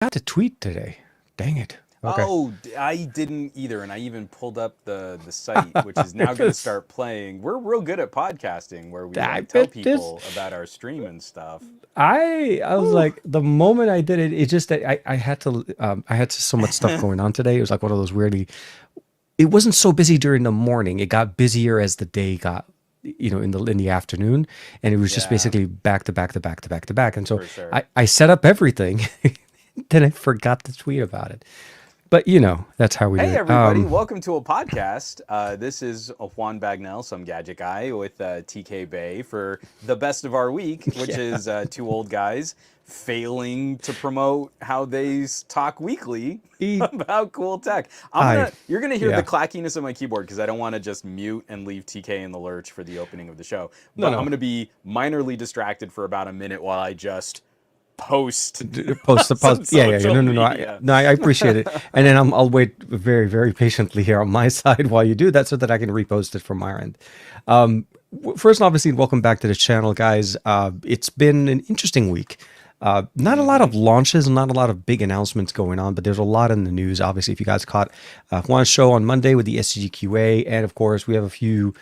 got to tweet today. Dang it. Okay. Oh, I didn't either, and I even pulled up the site, which is now going to This, start playing. We're real good at podcasting, where we I like tell bet this. people about our stream and stuff. I was Whew. like the moment I did it, it just I had to I had so much stuff going on today. It was like one of those weirdly. It wasn't so busy during the morning. It got busier as the day got, in the afternoon, and it was just Yeah, basically back to back to back to back to back. And so for sure. I set up everything, then I forgot to tweet about it. But that's how we do Hey, it. everybody, welcome to a podcast. This is Juan Bagnell, some gadget guy, with tkbay for the best of our week, which Yeah. is two old guys failing to promote how they talk weekly E- about cool tech. I You're gonna hear the yeah. clackiness of my keyboard because I don't want to just mute and leave TK in the lurch for the opening of the show. No, But I'm no. gonna be minorly distracted for about a minute while I just post Post the some post. Yeah, yeah, yeah. social No, no, no. media. I appreciate it. And then I'll wait very, very patiently here on my side while you do that so that I can repost it from our end. First, obviously, welcome back to the channel, guys. It's been an interesting week. Not a lot Hmm. of launches, not a lot of big announcements going on, but there's a lot in the news. Obviously, if you guys caught Juan's show on Monday with the SGQA, and of course, we have a few.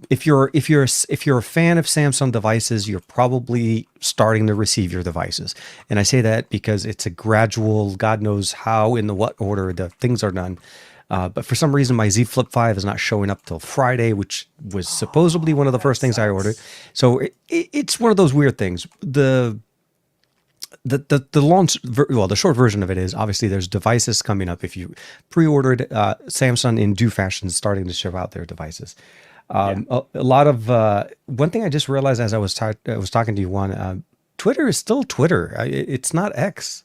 If you're a fan of Samsung devices, you're probably starting to receive your devices, and I say that because it's a gradual. God knows how in the what order the things are done. But for some reason, my Z Flip 5 is not showing up till Friday, which was supposedly one of the That first things I ordered. sucks. So it's one of those weird things. The launch, well, the short version of it is obviously there's devices coming up. If you pre-ordered, Samsung in due fashion is starting to ship out their devices. Yeah. A lot of one thing I just realized as I was talking to you, one, Twitter is still Twitter. It's not X.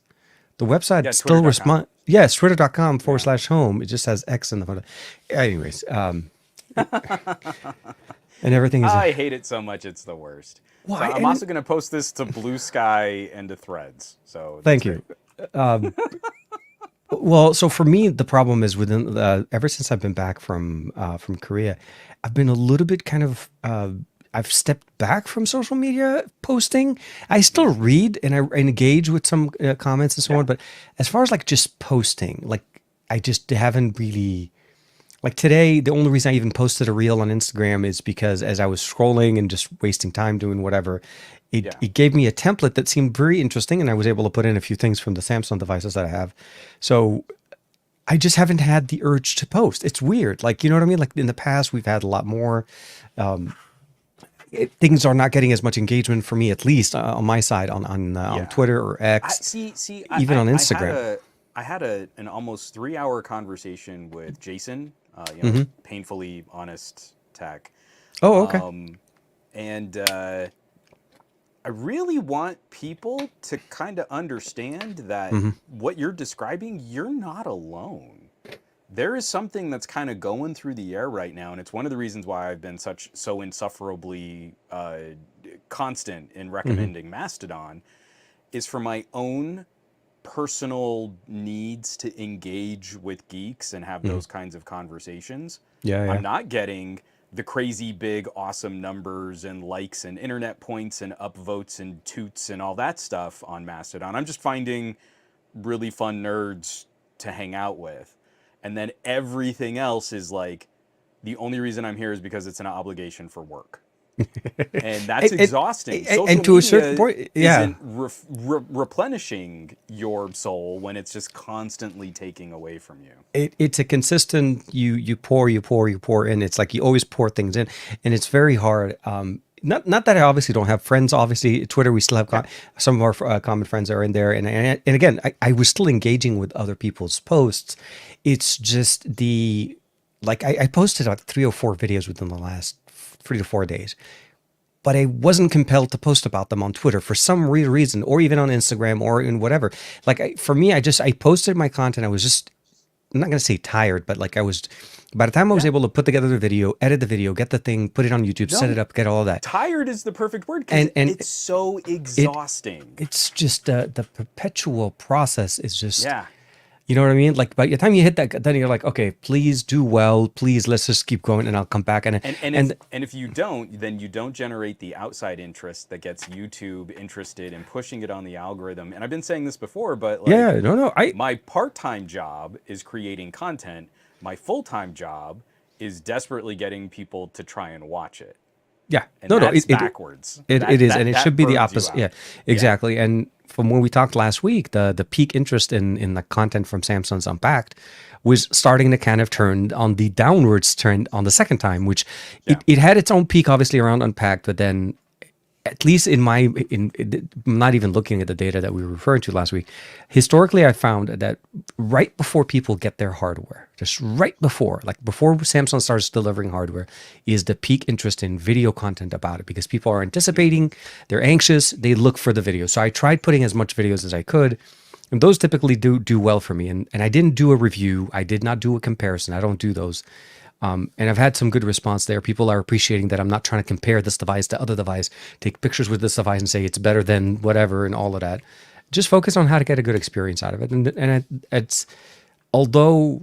The website Yeah, still twitter.com. respond. Yes, twitter.com forward Yeah. slash home. It just has X in the front. Anyways, and everything is. I hate it so much, it's the worst. So Why? I'm And also going to post this to Blue Sky and to Threads. So that's thank great. you. Well, so for me, the problem is within ever since I've been back from Korea, I've been a little bit kind of I've stepped back from social media posting. I still read and I engage with some comments and so Yeah. on, but as far as like just posting, like I just haven't really. Like today, the only reason I even posted a reel on Instagram is because as I was scrolling and just wasting time doing whatever, it, Yeah. it gave me a template that seemed very interesting, and I was able to put in a few things from the Samsung devices that I have. So I just haven't had the urge to post. It's weird. Like, you know what I mean? Like in the past, we've had a lot more. Things are not getting as much engagement for me, at least on my side, on Yeah. Twitter or I X, see. See, even on I had Instagram. an almost 3 hour conversation with Jason. Hmm. Painfully honest tech, Oh, okay. um, and I really want people to kind of understand that Hmm. what you're describing, you're not alone. There is something that's kind of going through the air right now, and it's one of the reasons why I've been so insufferably constant in Hmm. recommending Mastodon, is for my own personal needs to engage with geeks and have Hmm. those kinds of conversations. Yeah, I'm yeah. not getting the crazy big awesome numbers and likes and internet points and upvotes and toots and all that stuff on Mastodon. I'm just finding really fun nerds to hang out with. And then everything else is like, the only reason I'm here is because it's an obligation for work. And that's And, and, exhausting. and Social to a certain media point, yeah. isn't replenishing your soul when it's just constantly taking away from you. It's a consistent you pour, and it's like you always pour things in, and it's very hard. Not that I obviously don't have friends. Obviously, Twitter, we still have Yeah. some of our common friends are in there, and again, I was still engaging with other people's posts. It's just the like I posted like 3 or 4 videos within the last 3 to 4 days, but I wasn't compelled to post about them on Twitter for some reason, or even on Instagram or in whatever. Like for me, I posted my content. I was just, I'm not gonna say tired, but like I was. By the time I was Yeah. able to put together the video, edit the video, get the thing, put it on YouTube, set it No, up, get all that, tired is the perfect word because and it's so it exhausting. it's just the perpetual process is just Yeah. You know what I mean? Like by the time you hit that, then you're like, okay, please do well. Please, let's just keep going, and I'll come back. And if you don't, then you don't generate the outside interest that gets YouTube interested in pushing it on the algorithm. And I've been saying this before, but like yeah, no, no, my part-time job is creating content. My full-time job is desperately getting people to try and watch it. yeah, And no, no, that's backwards. it is, and it should That be the burns you opposite. Yeah, out. Yeah. exactly. And from when we talked last week, the peak interest in the content from Samsung's Unpacked was starting to kind of turn on the downwards trend on the second time, which Yeah. it had its own peak obviously around Unpacked, but then at least I'm not even looking at the data that we were referring to last week. Historically, I found that right before people get their hardware, just right before, like before Samsung starts delivering hardware, is the peak interest in video content about it, because people are anticipating, they're anxious, they look for the video. So I tried putting as much videos as I could, and those typically do well for me. And I didn't do a review, I did not do a comparison. I don't do those. And I've had some good response there. People are appreciating that I'm not trying to compare this device to other device, take pictures with this device and say it's better than whatever and all of that. Just focus on how to get a good experience out of it. It's although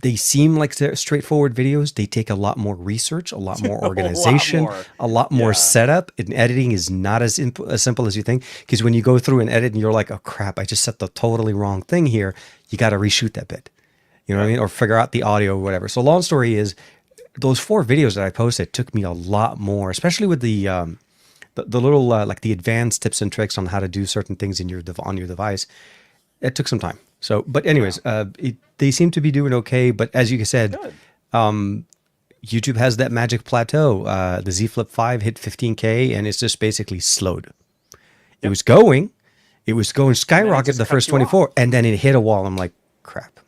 they seem like they're straightforward videos, they take a lot more research, a lot more A lot organization, more. a lot more Yeah. setup. And editing is not as simple as you think. Because when you go through and edit and you're like, oh crap, I just set the totally wrong thing here, you got to reshoot that bit. You know what I Yep. mean? Or figure out the audio or whatever. So long story is, those 4 videos that I posted took me a lot more, especially with the little like the advanced tips and tricks on how to do certain things in on your device. It took some time. So, but Yeah. anyways, they seem to be doing okay. But as you said, Good. YouTube has that magic plateau. The Z Flip 5 hit 15K and it's just basically slowed. It Yep. was going, And then it skyrocket just the cuts first you off. 24, and then it hit a wall. I'm like, crap.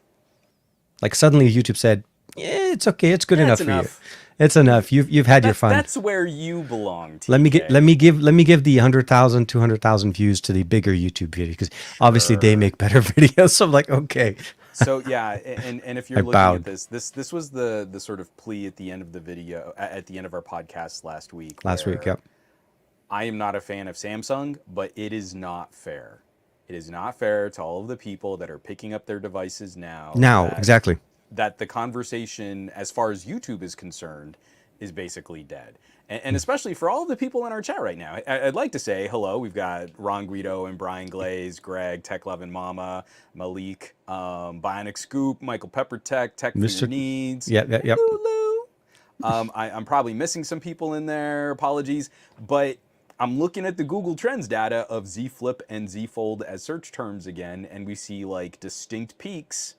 Like suddenly YouTube said, yeah, it's okay. It's good Yeah, it's enough for you. enough. It's enough. You've had your fun. That's where you belong, Let me get let TK. me give let me give the 100,000, 200,000 views to the bigger YouTube video, because obviously they Sure. make better videos. So I'm like, okay, So yeah, and if I you're looking at bowed this was the sort of plea at the end of the video, at the end of our podcast last week, last week. where Yep. I am not a fan of Samsung, but it is not fair. It is not fair to all of the people that are picking up their devices now Now, exactly. that the conversation, as far as YouTube is concerned, is basically dead. And especially for all of the people in our chat right now, I'd like to say hello. We've got Ron Guido and Brian Glaze, Greg, Tech Love and Mama, Malik, Bionic Scoop, Michael Pepper Tech for your Mr. needs, Yeah, yeah, and yep. Lulu. I'm probably missing some people in there. Apologies, but I'm looking at the Google Trends data of Z Flip and Z Fold as search terms again, and we see like distinct peaks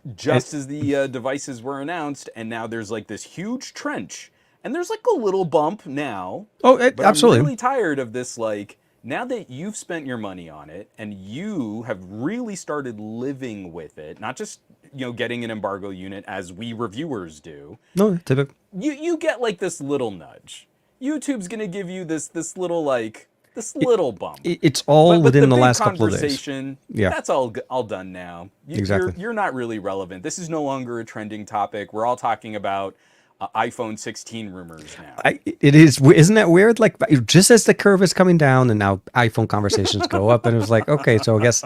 And, just as the devices were announced, and now there's like this huge trench, and there's like a little bump now, oh, but I'm absolutely. really tired of this. Like, now that you've spent your money on it and you have really started living with it, not just getting an embargo unit as we reviewers do, No, typical. you get like this little nudge. YouTube's gonna give you this little like this little bump. It's all But the within the big last couple of days. conversation, Yeah, that's all done now. exactly. You're not really relevant. This is no longer a trending topic. We're all talking about iPhone 16 rumors now. It is. Isn't that weird? Like just as the curve is coming down, and now iPhone conversations go up, and it was like, okay, so I guess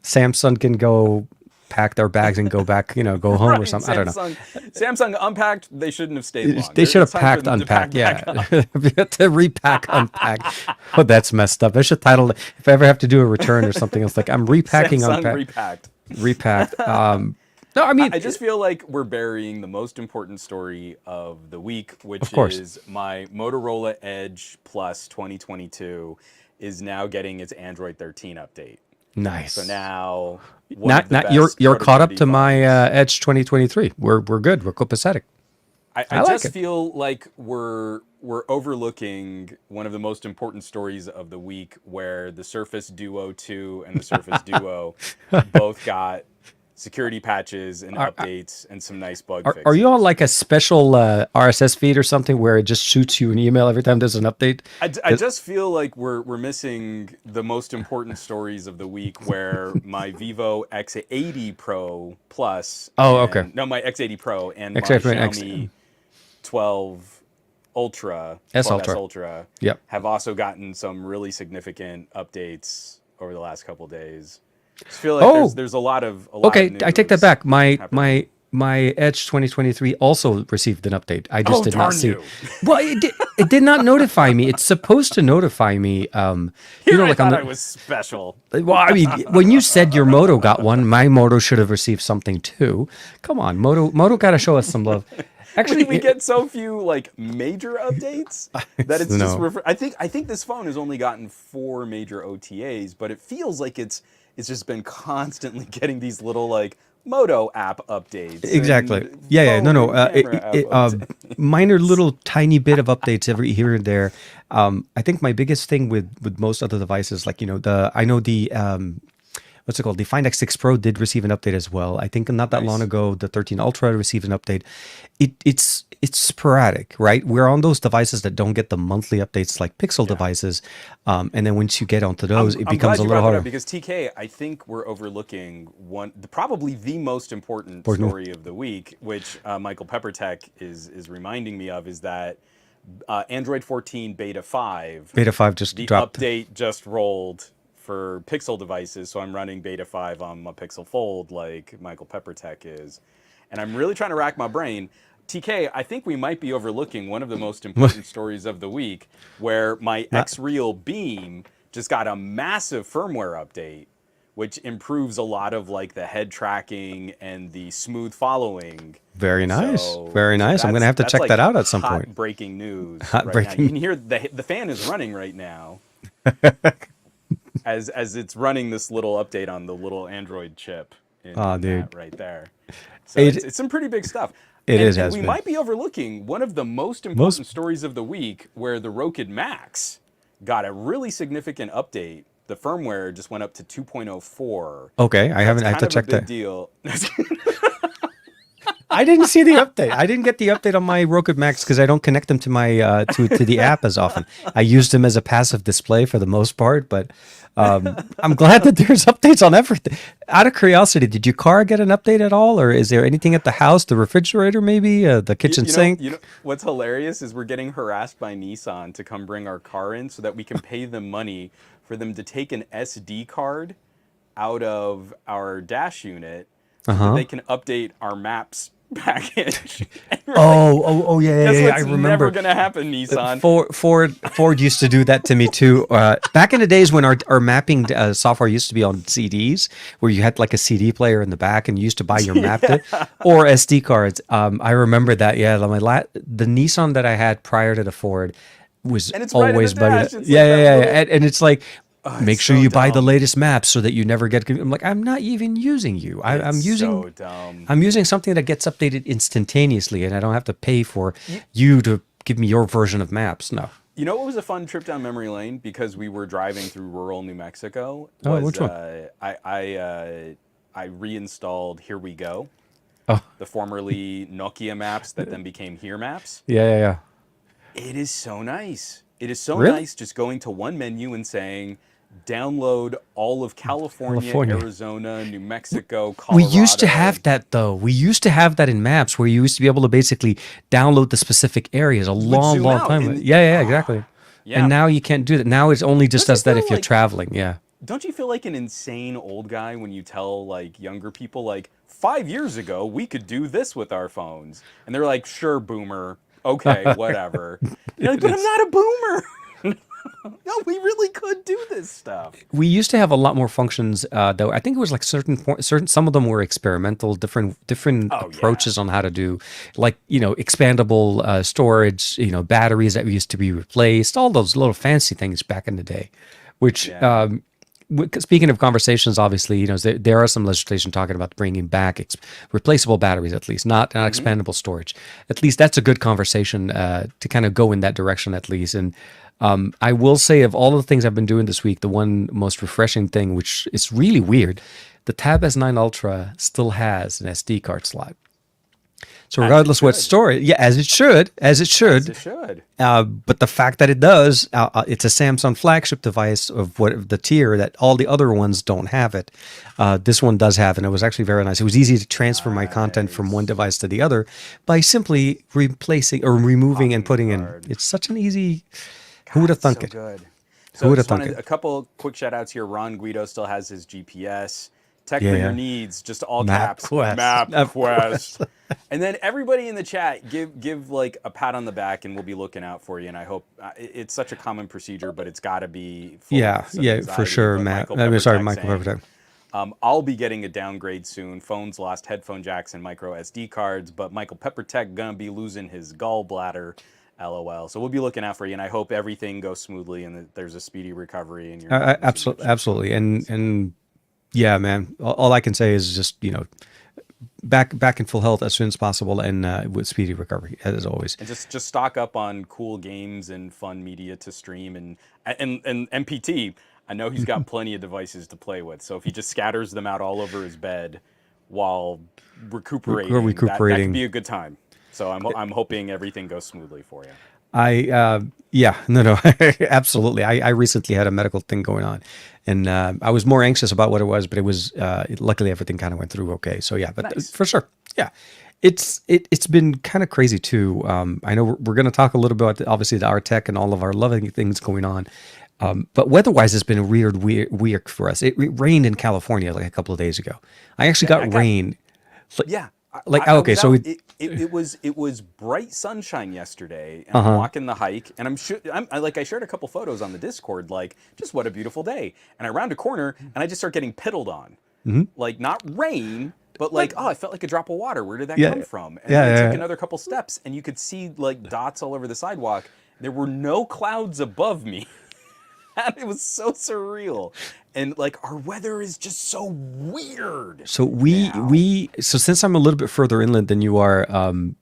Samsung can go pack their bags and go back, go home or Right, something. I don't know. Samsung unpacked. They shouldn't have stayed long. They should have It's time for packed them to pack unpack. back Yeah, up. we have to repack unpack. Oh, that's messed up. I should title it, if I ever have to do a return or something else, like I'm repacking Samsung unpack repacked. repacked. No, I mean, I just feel like we're burying the most important story of the week, of which course, is my Motorola Edge Plus 2022 is now getting its Android 13 update. So nice. now one of Not the not you're best you're caught up productivity to my phones. Edge 2023. We're good. We're copacetic. I I like just it. feel like we're overlooking one of the most important stories of the week, where the Surface Duo 2 and the Surface Duo both got security patches and Are, updates and some nice bug are you on fixes. like a special RSS feed or something where it just shoots you an email every time there's an update? I 'Cause- just feel like we're missing the most important stories of the week, where my Vivo X80 Pro Plus oh, okay. and no, my X80 Pro and my Except for an X Xiaomi 12 Ultra, S 12S Ultra. Ultra Yep. have also gotten some really significant updates over the last couple days. Just feel like Oh, there's a lot of okay. I take that news back. My happening. my my Edge 2023 also received an update. I just Oh, did not darn see it. you! Well, it did not notify me. It's supposed to notify me. Here I Like on thought I the. was special. Well, I mean, when you said your moto got one, my moto should have received something too. Come on, moto got to show us some love. we, Actually, we get so few like major updates that it's just no. I think this phone has only gotten 4 major OTAs, but it feels like it's just been constantly getting these little like Moto app updates Exactly. and Yeah, yeah. No, phone no. and camera app Minor updates. little tiny bit of updates every here and there. I think my biggest thing with most other devices, like I know the what's it called? The Find X6 Pro did receive an update as well. I think not that long Nice. ago, the 13 Ultra received an update. It's sporadic, right? We're on those devices that don't get the monthly updates like Pixel Yeah. devices, and then once you get onto those, I'm, it I'm becomes glad a you little brought that up harder. because TK, I think we're overlooking probably the most important Or no, story of the week, which Michael Peppertech is reminding me of, is that Android 14 Beta 5, Beta 5 just the dropped. update just rolled for Pixel devices, so I'm running Beta 5 on my Pixel Fold like Michael Peppertech is. And I'm really trying to rack my brain. TK, I think we might be overlooking one of the most important stories of the week, where my Not X-Real Beam just got a massive firmware update, which improves a lot of like the head tracking and the smooth following. very nice. So, Very so nice. I'm gonna that's have to that's check like that out at some point. hot breaking news Hot right now. You breaking. can hear the fan is running right now as it's running this little update on the little Android chip Oh, in dude. that right there. So It it's some pretty big stuff. it And is and has we been. might be overlooking one of the most Most important stories of the week, where the Rokid Max got a really significant update. The firmware just went up to 2.04. okay. So that's I have kind to of a check big that. deal. I didn't see the update. I didn't get the update on my Roku Max because I don't connect them to my to the app as often. I use them as a passive display for the most part, but I'm glad that there's updates on everything. Out of curiosity, did your car get an update at all, or is there anything at the house? The refrigerator, maybe the You, kitchen you know, sink. you know what's hilarious is we're getting harassed by Nissan to come bring our car in so that we can pay them money for them to take an SD card out of our dash unit Uh so that huh. they can update our maps package. And we're like, Oh, yeah, yeah, guess yeah, yeah. I what's never remember. gonna happen, Nissan? Ford used to do that to me too. Back in the days when our mapping software used to be on CDs, where you had like a CD player in the back and you used to buy your map Yeah. to, or SD cards. I remember that. Yeah, the Nissan that I had prior to the Ford was And it's right in the always bugging. dash. It's Yeah, like yeah, that yeah, yeah. little. And it's like, Oh, it's make sure so you buy the dumb. latest maps so that you never get. I'm like, I'm not even using you. It's I'm using. so dumb. I'm using something that gets updated instantaneously, and I don't have to pay for You, you to give me your version of maps. No. you know what was a fun trip down memory lane because we were driving through rural New Mexico Oh, was which one? I reinstalled Here We Go, Oh, the formerly Nokia maps that then became Here Maps. yeah, yeah, yeah. It is so nice. It is so Really? nice just going to one menu and saying, download all of California, California. Arizona, New Mexico, We used to Colorado. have that though. We used to have that in maps where you used to be able to basically download the specific areas a You would long, zoom long out time ago. and Yeah, yeah, yeah, exactly. And yeah. now you can't do that. Now it only just Don't you does that feel if you're like traveling. Yeah. don't you feel like an insane old guy when you tell like younger people like 5 years ago we could do this with our phones, and they're like, sure, boomer, okay, whatever. And you're like, It but I'm is. not a boomer. No, we really could do this stuff. We used to have a lot more functions, though. I think it was like certain. Some of them were experimental, different Oh yeah. approaches on how to do, like expandable storage, batteries that used to be replaced, all those little fancy things back in the day. Which, Yeah. speaking of conversations, obviously, there are some legislation talking about bringing back replaceable batteries, at least not Hmm. expandable storage. At least that's a good conversation to kind of go in that direction, at least. And I will say, of all the things I've been doing this week, the one most refreshing thing, which is really weird, the Tab S9 Ultra still has an SD card slot. So As it regardless what should. story, yeah, as it As should. it should. But the fact that it does, it's a Samsung flagship device of what the tier that all the other ones don't have it. This one does have, and it was actually very nice. It was easy to transfer my content from one Nice. device to the other by simply replacing or removing and Popping the putting in. card. It's such an easy. Who would God, have it's thunk so it? good. Who So would have just thunk wanted it? a couple quick shout outs here. Ron Guido still has his GPS. Tech Yeah, for your yeah. needs, just all caps, MapQuest. MapQuest. MapQuest. And then everybody in the chat, give like a pat on the back, and we'll be looking out for you. And I hope it's such a common procedure, but it's got to be full of Yeah, some yeah, for anxiety. sure, But Matt. Michael I mean, sorry, Pepperjack Michael saying, Peppertech. I'll be getting a downgrade soon. Phones lost headphone jacks and micro SD cards, but Michael Peppertech gonna be losing his gallbladder. LOL. So we'll be looking out for you, and I hope everything goes smoothly and that there's a speedy recovery and you're not in too Absolutely, much absolutely, pain. So and yeah, man. All I can say is just back in full health as soon as possible, and with speedy recovery as always. and just stock up on cool games and fun media to stream and MPT. I know he's got plenty of devices to play with, so if he just scatters them out all over his bed while We're recuperating, that could recuperating. be a good time. So I'm hoping everything goes smoothly for you. Yeah, no, absolutely. I recently had a medical thing going on, and I was more anxious about what it was, but it was luckily everything kind of went through okay. So yeah, but Nice. for sure, yeah, it's been kind of crazy too. I know we're going to talk a little bit about obviously our tech and all of our loving things going on, but weather-wise, it's been a weird for us. It rained in California like a couple of days ago. I actually Yeah, I got got rain. Like, yeah. oh, I okay, was so out. It was bright sunshine yesterday, and I'm uh-huh. walking the hike, and I shared a couple photos on the Discord, like just what a beautiful day. And I round a corner, and I just start getting piddled on, like not rain, but like, Like, oh, I felt like a drop of water. Where did that yeah, come from? And yeah, then I took yeah. another couple steps, and you could see like dots all over the sidewalk. There were no clouds above me. It was so surreal, and like our weather is just so weird So now. so since I'm a little bit further inland than you are,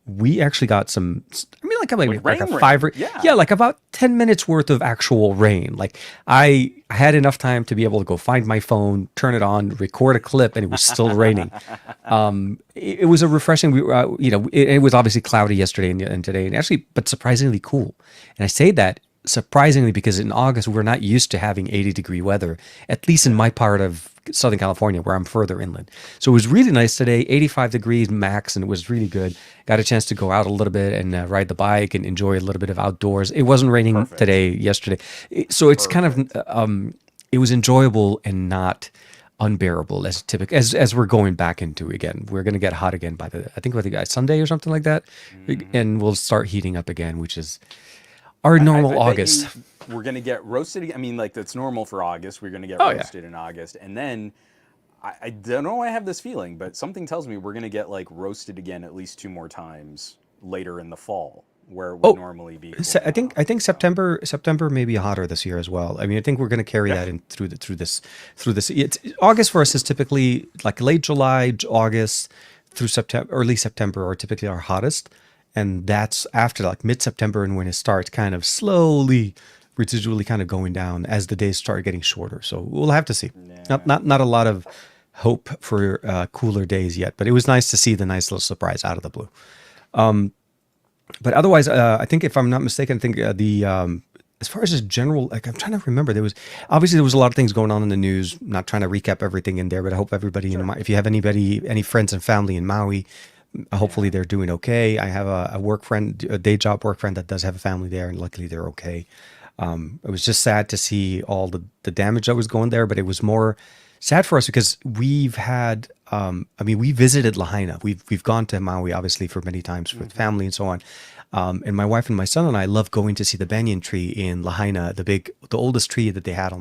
we actually got some. I mean, like Like maybe like a five rain. or Yeah. yeah, like about 10 minutes worth of actual rain. Like I had enough time to be able to go find my phone, turn it on, record a clip, and it was still raining. It was a refreshing. It was obviously cloudy yesterday and today, and actually, but surprisingly cool. And I say that surprisingly because in August we're not used to having 80-degree weather, at least in Yeah. my part of Southern California where I'm further inland. So it was really nice today, 85 degrees max, and it was really good. Got a chance to go out a little bit and ride the bike and enjoy a little bit of outdoors. It wasn't raining Perfect. today, yesterday, so it's kind of Perfect. it was enjoyable and not unbearable as typical as we're going back into again. We're going to get hot again by I think Sunday or something like that, Hmm. and we'll start heating up again, which is our I normal bet August. you we're gonna get roasted. I mean, like that's normal for August. We're gonna get Oh yeah. roasted in August, and then I don't know. I have this feeling, but something tells me we're gonna get like roasted again at least two more times later in the fall, where it would Oh, normally be I cooling think off. So September may be hotter this year as well. I mean, I think we're going to carry yeah, that in through this. It's, August for us is typically like late July, August through September, early September are typically our hottest, and that's after like mid September and when it starts kind of slowly, residually kind of going down as the days start getting shorter. So we'll have to see. yeah. Not a lot of hope for cooler days yet, but it was nice to see the nice little surprise out of the blue. But otherwise, I think if I'm not mistaken, I think the as far as just general, like I'm trying to remember, there was a lot of things going on in the news. Not trying to recap everything in there, but I hope everybody Sure. if you have any friends and family in Maui, hopefully Yeah. they're doing okay. I have a work friend, a day job work friend that does have a family there, and luckily they're okay. It was just sad to see all the damage that was going there, but it was more sad for us because we've had, I mean, we visited Lahaina. We've gone to Maui obviously for many times with Hmm. family and so on. And my wife and my son and I love going to see the banyan tree in Lahaina, the oldest tree that they had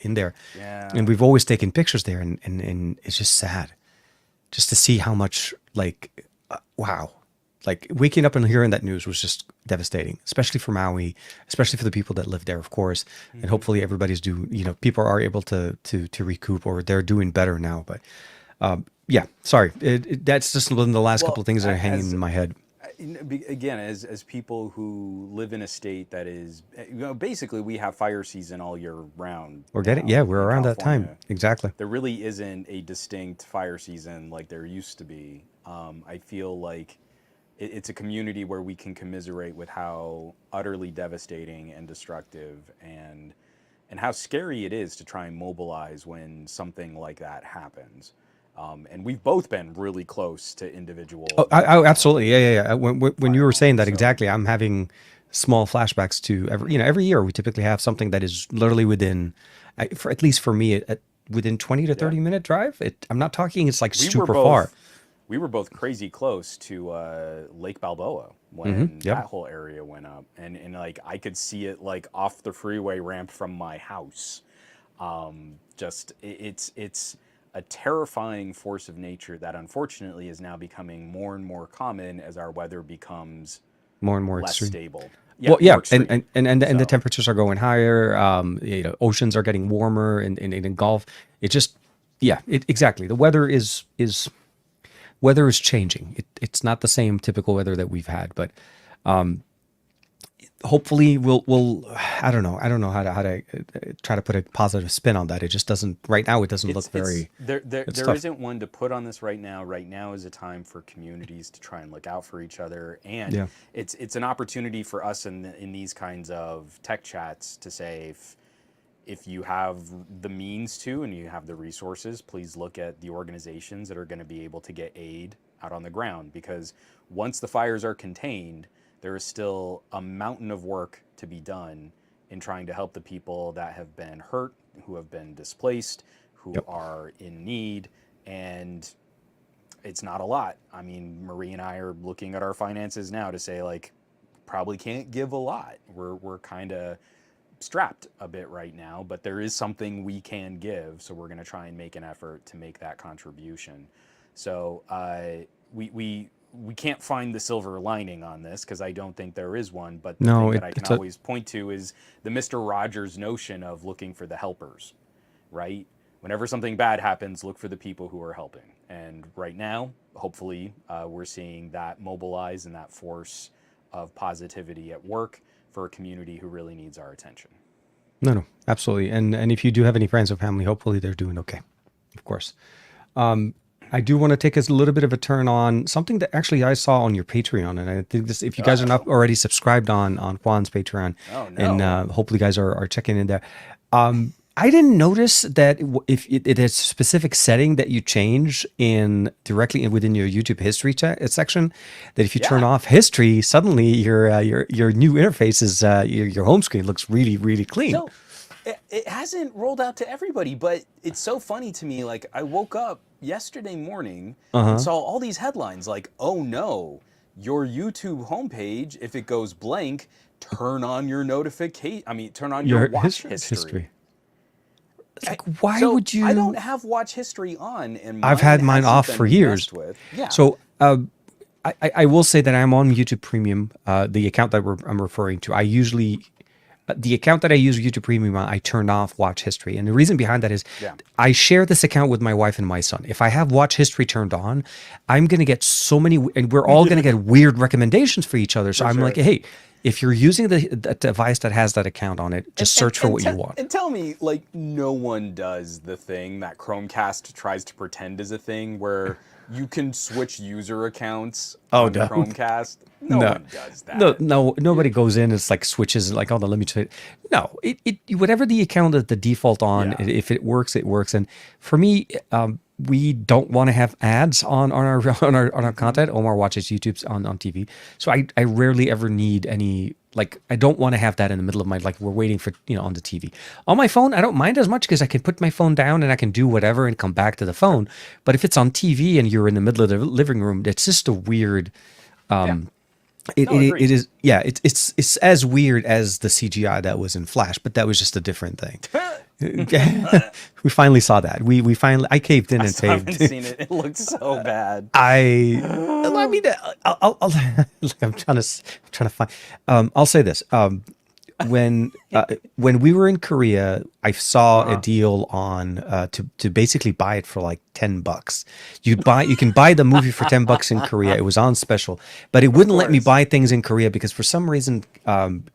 in there. And Yeah. we've always taken pictures there, and it's just sad just to see how much like wow, like waking up and hearing that news was just devastating, especially for Maui, especially for the people that live there, of course. And Hmm. hopefully everybody's people are able to recoup, or they're doing better now. But yeah, sorry, that's just one of the last couple Well, of things that are hanging in my head. again, as people who live in a state that is, basically we have fire season all year round Or get it? Yeah, now we're in around that time California. exactly. There really isn't a distinct fire season like there used to be. I feel like it's a community where we can commiserate with how utterly devastating and destructive and how scary it is to try and mobilize when something like that happens. And we've both been really close to individual Oh, absolutely. Yeah, and yeah, yeah. When you were saying firearms. that So exactly, I'm having small flashbacks to every year we typically have something that is literally within, for at least for me, within 20 to yeah, 30-minute drive. I'm not talking it's like we were super far. both we were both crazy close to Lake Balboa Hmm. when Yep. that whole area went up, and like I could see it like off the freeway ramp from my house. Just it's a terrifying force of nature that unfortunately is now becoming more and more common as our weather becomes More and more less extreme. stable. Yeah, Well, yeah, more and extreme. and the So temperatures are going higher. Oceans are getting warmer in Gulf. It just, yeah, exactly. The weather is changing. It's not the same typical weather that we've had, but hopefully we'll I don't know how to try to put a positive spin on that. It just doesn't right now. It doesn't look it's very. there It's there tough. isn't one to put on this right now. Right now is a time for communities to try and look out for each other, and Yeah. it's an opportunity for us in these kinds of tech chats to say if you have the means to and you have the resources, please look at the organizations that are going to be able to get aid out on the ground, because once the fires are contained, there is still a mountain of work to be done in trying to help the people that have been hurt, who have been displaced, who Yep. are in need. And it's not a lot. I mean, Marie and I are looking at our finances now to say, like, probably can't give a lot. We're kind of strapped a bit right now, but there is something we can give. So we're going to try and make an effort to make that contribution. So we can't find the silver lining on this because I don't think there is one. But the No, thing that I can it's a always point to is the Mister Rogers notion of looking for the helpers, right? Whenever something bad happens, look for the people who are helping. And right now, hopefully, we're seeing that mobilize and that force of positivity at work for a community who really needs our attention. no, absolutely. And if you do have any friends or family, hopefully they're doing okay. Of course. I do want to take us a little bit of a turn on something that actually I saw on your Patreon, and I think this, if you guys are not Uh-oh. already subscribed on Juan's Patreon, Oh, and no. hopefully you guys are checking in there. I didn't notice that if it is a specific setting that you change in directly within your YouTube history section, that if you turn Yeah. off history, suddenly your new interface is your home screen looks really clean. So it hasn't rolled out to everybody, but it's so funny to me. Like, I woke up yesterday morning Uh and huh. saw all these headlines like, oh no, your YouTube homepage, if it goes blank, turn on your notification. I mean, turn on your Your watch history. history. It's like, why So would I don't you? have watch history on, and I've mine had mine hasn't off for been years. messed with. Yeah. So I will say that I'm on YouTube Premium, the account that I'm referring to. I usually the account that I use YouTube Premium on, I turn off watch history, and the reason behind that is Yeah. I share this account with my wife and my son. If I have watch history turned on, I'm gonna get so many, and we're all gonna get weird recommendations for each other. So For I'm like, sure. hey, if you're using the device that has that account on it, just search for what you want. And tell me, like, no one does the thing that Chromecast tries to pretend is a thing where you can switch user accounts Oh on no. Chromecast. No No, one does no, that. no. You, Nobody goes in. It's like switches. Like, oh no, let me try. No, whatever the account at the default on. yeah, If it works, it works. And for me, we don't want to have ads on our on our content. Omar watches YouTube's on TV, so I rarely ever need any. Like, I don't want to have that in the middle of my, like, we're waiting for, on the TV. On my phone, I don't mind as much because I can put my phone down and I can do whatever and come back to the sure. phone. But if it's on TV and you're in the middle of the living room, it's just a weird. Yeah. No, It agreed. is, yeah, it's as weird as the CGI that was in Flash, but that was just a different thing. We finally saw that. We finally, I caved in I and still haven't paid. seen it. It looks so bad. I mean, I'll look, I'm trying to find. I'll say this. When we were in Korea, I saw a Uh-huh. deal on to basically buy it for like $10. You can buy the movie for $10 in Korea. It was on special, but it Of wouldn't let me course. buy things in Korea because for some reason,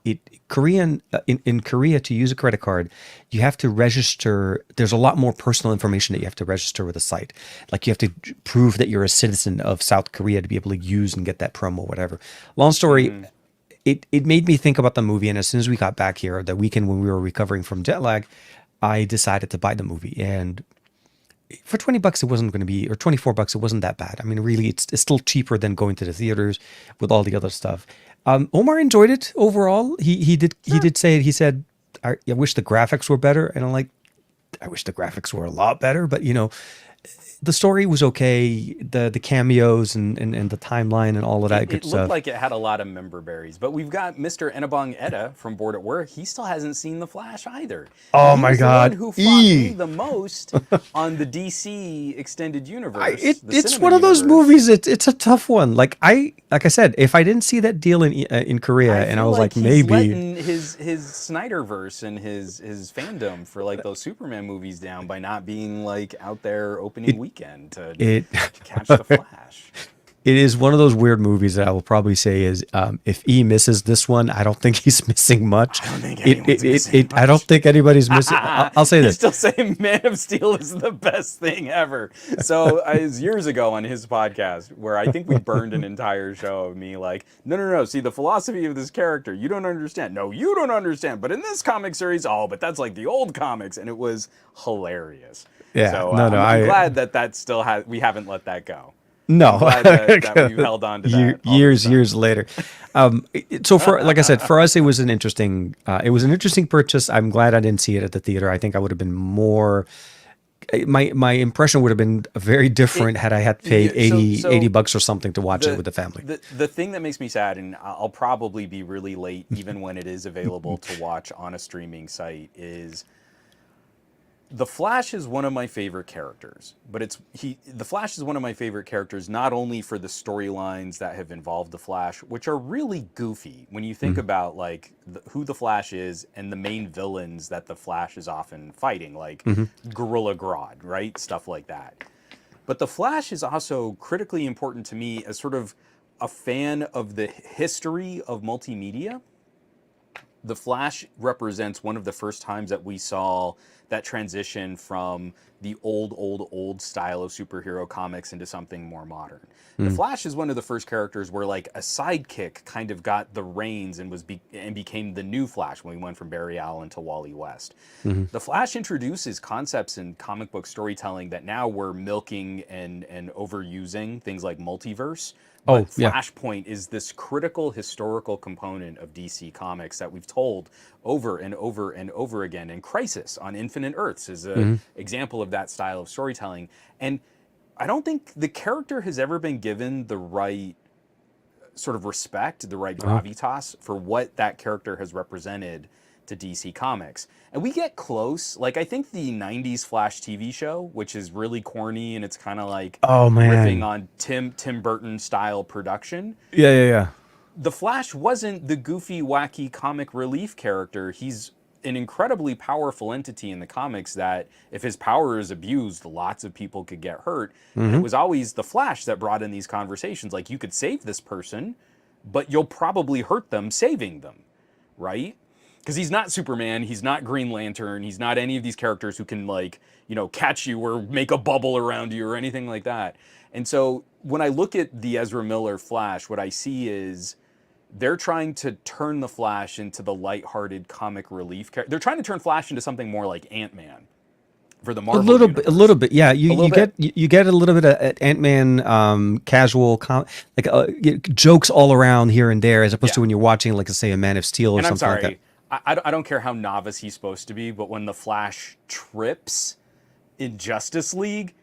it Korean in Korea to use a credit card, you have to register. There's a lot more personal information that you have to register with a site. Like you have to prove that you're a citizen of South Korea to be able to use and get that promo, whatever. Long story, Mm-hmm. it made me think about the movie, and as soon as we got back here, the weekend when we were recovering from jet lag, I decided to buy the movie. And for $20 it wasn't going to be, or $24 it wasn't that bad. I mean, really, it's still cheaper than going to the theaters with all the other stuff. Omar enjoyed it overall. He Sure. did say it. He said, I wish the graphics were better," and I'm like, I wish the graphics were a lot better, but the story was okay. The cameos and the timeline and all of that It good looked stuff. like it had a lot of member berries, but we've got Mr. Enabong Etta from Board at Work. He still hasn't seen The Flash either. And Oh he my was the one God, who fought me E. the most on the DC extended I universe, it the it's cinema one of those universe. movies. It's a tough one. Like I said, if I didn't see that deal in Korea, I and I feel was like like he's maybe letting his Snyderverse and his fandom for like those Superman movies down by not being like out there opening it weekend it to catch the Flash. it is one of those weird movies that I will probably say is, if E misses this one, I don't think he's missing much. I don't think anyone's missing I don't much. think anybody's missing. I'll say You this. still say Man of Steel is the best thing ever. So it was years ago on his podcast where I think we burned an entire show of me like, no, no, no. See, the philosophy of this character, you don't understand. No, you don't understand. But in this comic series, oh, but that's like the old comics, and it was hilarious. Yeah, So no, no, I'm I glad that still has. We haven't let that go. I'm no. glad that we've held on to that all these Years times. later. So for, like I said, for us, it was an interesting purchase. I'm glad I didn't see it at the theater. I think I would have been more. My impression would have been very It, different had I had paid yeah, so 80 so bucks or something to watch it the with the family. the thing that makes me sad, and I'll probably be really late even when it is available to watch on a streaming site, is the Flash is one of my favorite characters. But the Flash is one of my favorite characters not only for the storylines that have involved the Flash, which are really goofy when you think about like who the Flash is and the main villains that the Flash is often fighting, like Gorilla Grodd, right? Stuff like that. But the Flash is also critically important to me as sort of a fan of the history of multimedia. The Flash represents one of the first times that we saw that transition from the old style of superhero comics into something more modern. The Flash is one of the first characters where like a sidekick kind of got the reins and became the new Flash when we went from Barry Allen to Wally West. The Flash introduces concepts in comic book storytelling that now we're milking and overusing, things like multiverse. Oh But yeah. Flashpoint is this critical historical component of DC Comics that we've told over and over and over again. And Crisis on Infinite Earths is an example of that style of storytelling. And I don't think the character has ever been given the right sort of respect, the right gravitas for what that character has represented to DC Comics. And we get close. Like, I think the 90s Flash TV show, which is really corny and it's kind of like Oh riffing man. on Tim Burton style production. Yeah, yeah, yeah. The Flash wasn't the goofy, wacky comic relief character. He's an incredibly powerful entity in the comics that if his power is abused, lots of people could get hurt. And it was always the Flash that brought in these conversations. Like, you could save this person, but you'll probably hurt them saving them, right? Because he's not Superman, he's not Green Lantern, he's not any of these characters who can like, catch you or make a bubble around you or anything like that. And so when I look at the Ezra Miller Flash, what I see is they're trying to turn the Flash into the lighthearted comic relief character. They're trying to turn Flash into something more like Ant-Man for the Marvel A universe. little bit. Yeah, A little bit. you get a little bit of Ant-Man, casual jokes all around here and there, as opposed to Yeah. when you're watching, like, say, a Man of Steel or And I'm something like that. sorry, I don't care how novice he's supposed to be, but when the Flash trips in Justice League,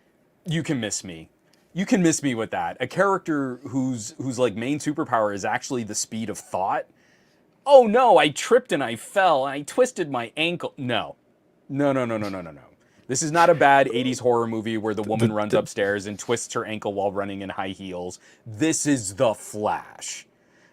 you can miss me. You can miss me with that. A character whose like main superpower is actually the speed of thought. Oh no, I tripped and I fell and I twisted my ankle. No. No, no, no, no, no, no, no. This is not a bad 80s horror movie where the woman runs The upstairs and twists her ankle while running in high heels. This is the Flash.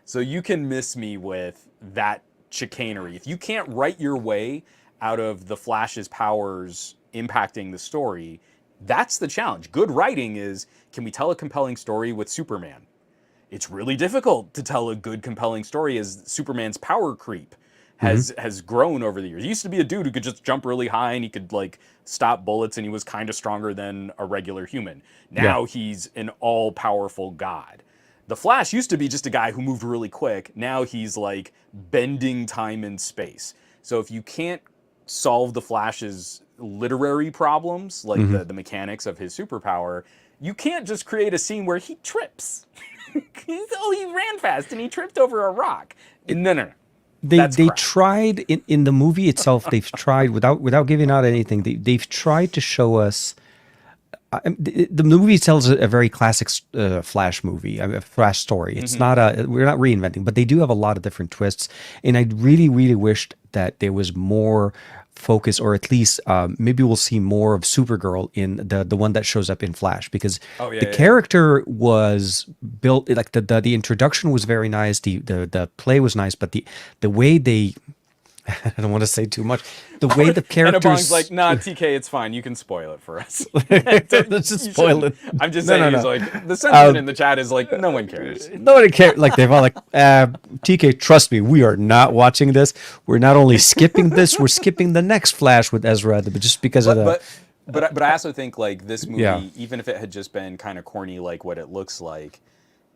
So you can miss me with that chicanery. If you can't write your way out of the Flash's powers impacting the story, that's the challenge. Good writing is, can we tell a compelling story with Superman? It's really difficult to tell a good compelling story as Superman's power creep has grown over the years. He used to be a dude who could just jump really high and he could like stop bullets and he was kind of stronger than a regular human. yeah. Now he's an all-powerful god. The Flash used to be just a guy who moved really quick. Now he's like bending time and space. So if you can't solve the Flash's literary problems, like Hmm. the mechanics of his superpower, you can't just create a scene where he trips. He ran fast and he tripped over a rock. No, no, no. That's They crap. tried in the movie itself. They've tried without giving out anything. They've tried to show us. The movie tells a very classic Flash movie, a Flash story. It's not a we're not reinventing, but they do have a lot of different twists. And I really, really wished that there was more focus, or at least maybe we'll see more of Supergirl in the one that shows up in Flash, because Oh yeah, the yeah, yeah. character was built like the introduction was very nice. The play was nice, but the way they I don't want to say too much. The way the And Abong's like, characters. nah, TK, it's fine. You can spoil it for us. Let's just You spoil shouldn't. it. I'm just No, saying, no, he's no. like, the sentiment in the chat is like, no one cares. Nobody cares. Like they've all like, TK, trust me, we are not watching this. We're not only skipping this, we're skipping the next Flash with Ezra, but just because of But the. but but I also think like this Yeah. movie, even if it had just been kind of corny like what it looks like,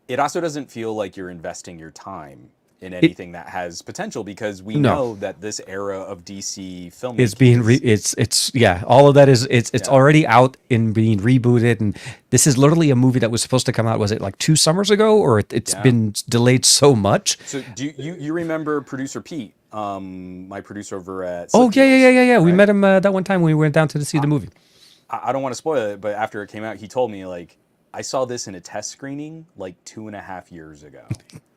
it also doesn't feel like you're investing your time in It anything that has potential, because we no. know that this era of DC It's filmmaking being is it's yeah, all of that is it's yeah. already out and being rebooted, and this is literally a movie that was supposed to come out, was it like 2 summers ago, or it's Yeah. been delayed so much. So do you remember producer Pete, my producer over at Oh Slip yeah, yeah, yeah, Deals, yeah, yeah. We right? met him that one time when we went down to see the movie. I don't want to spoil it, but after it came out, he told me like, I saw this in a test screening like 2.5 years ago,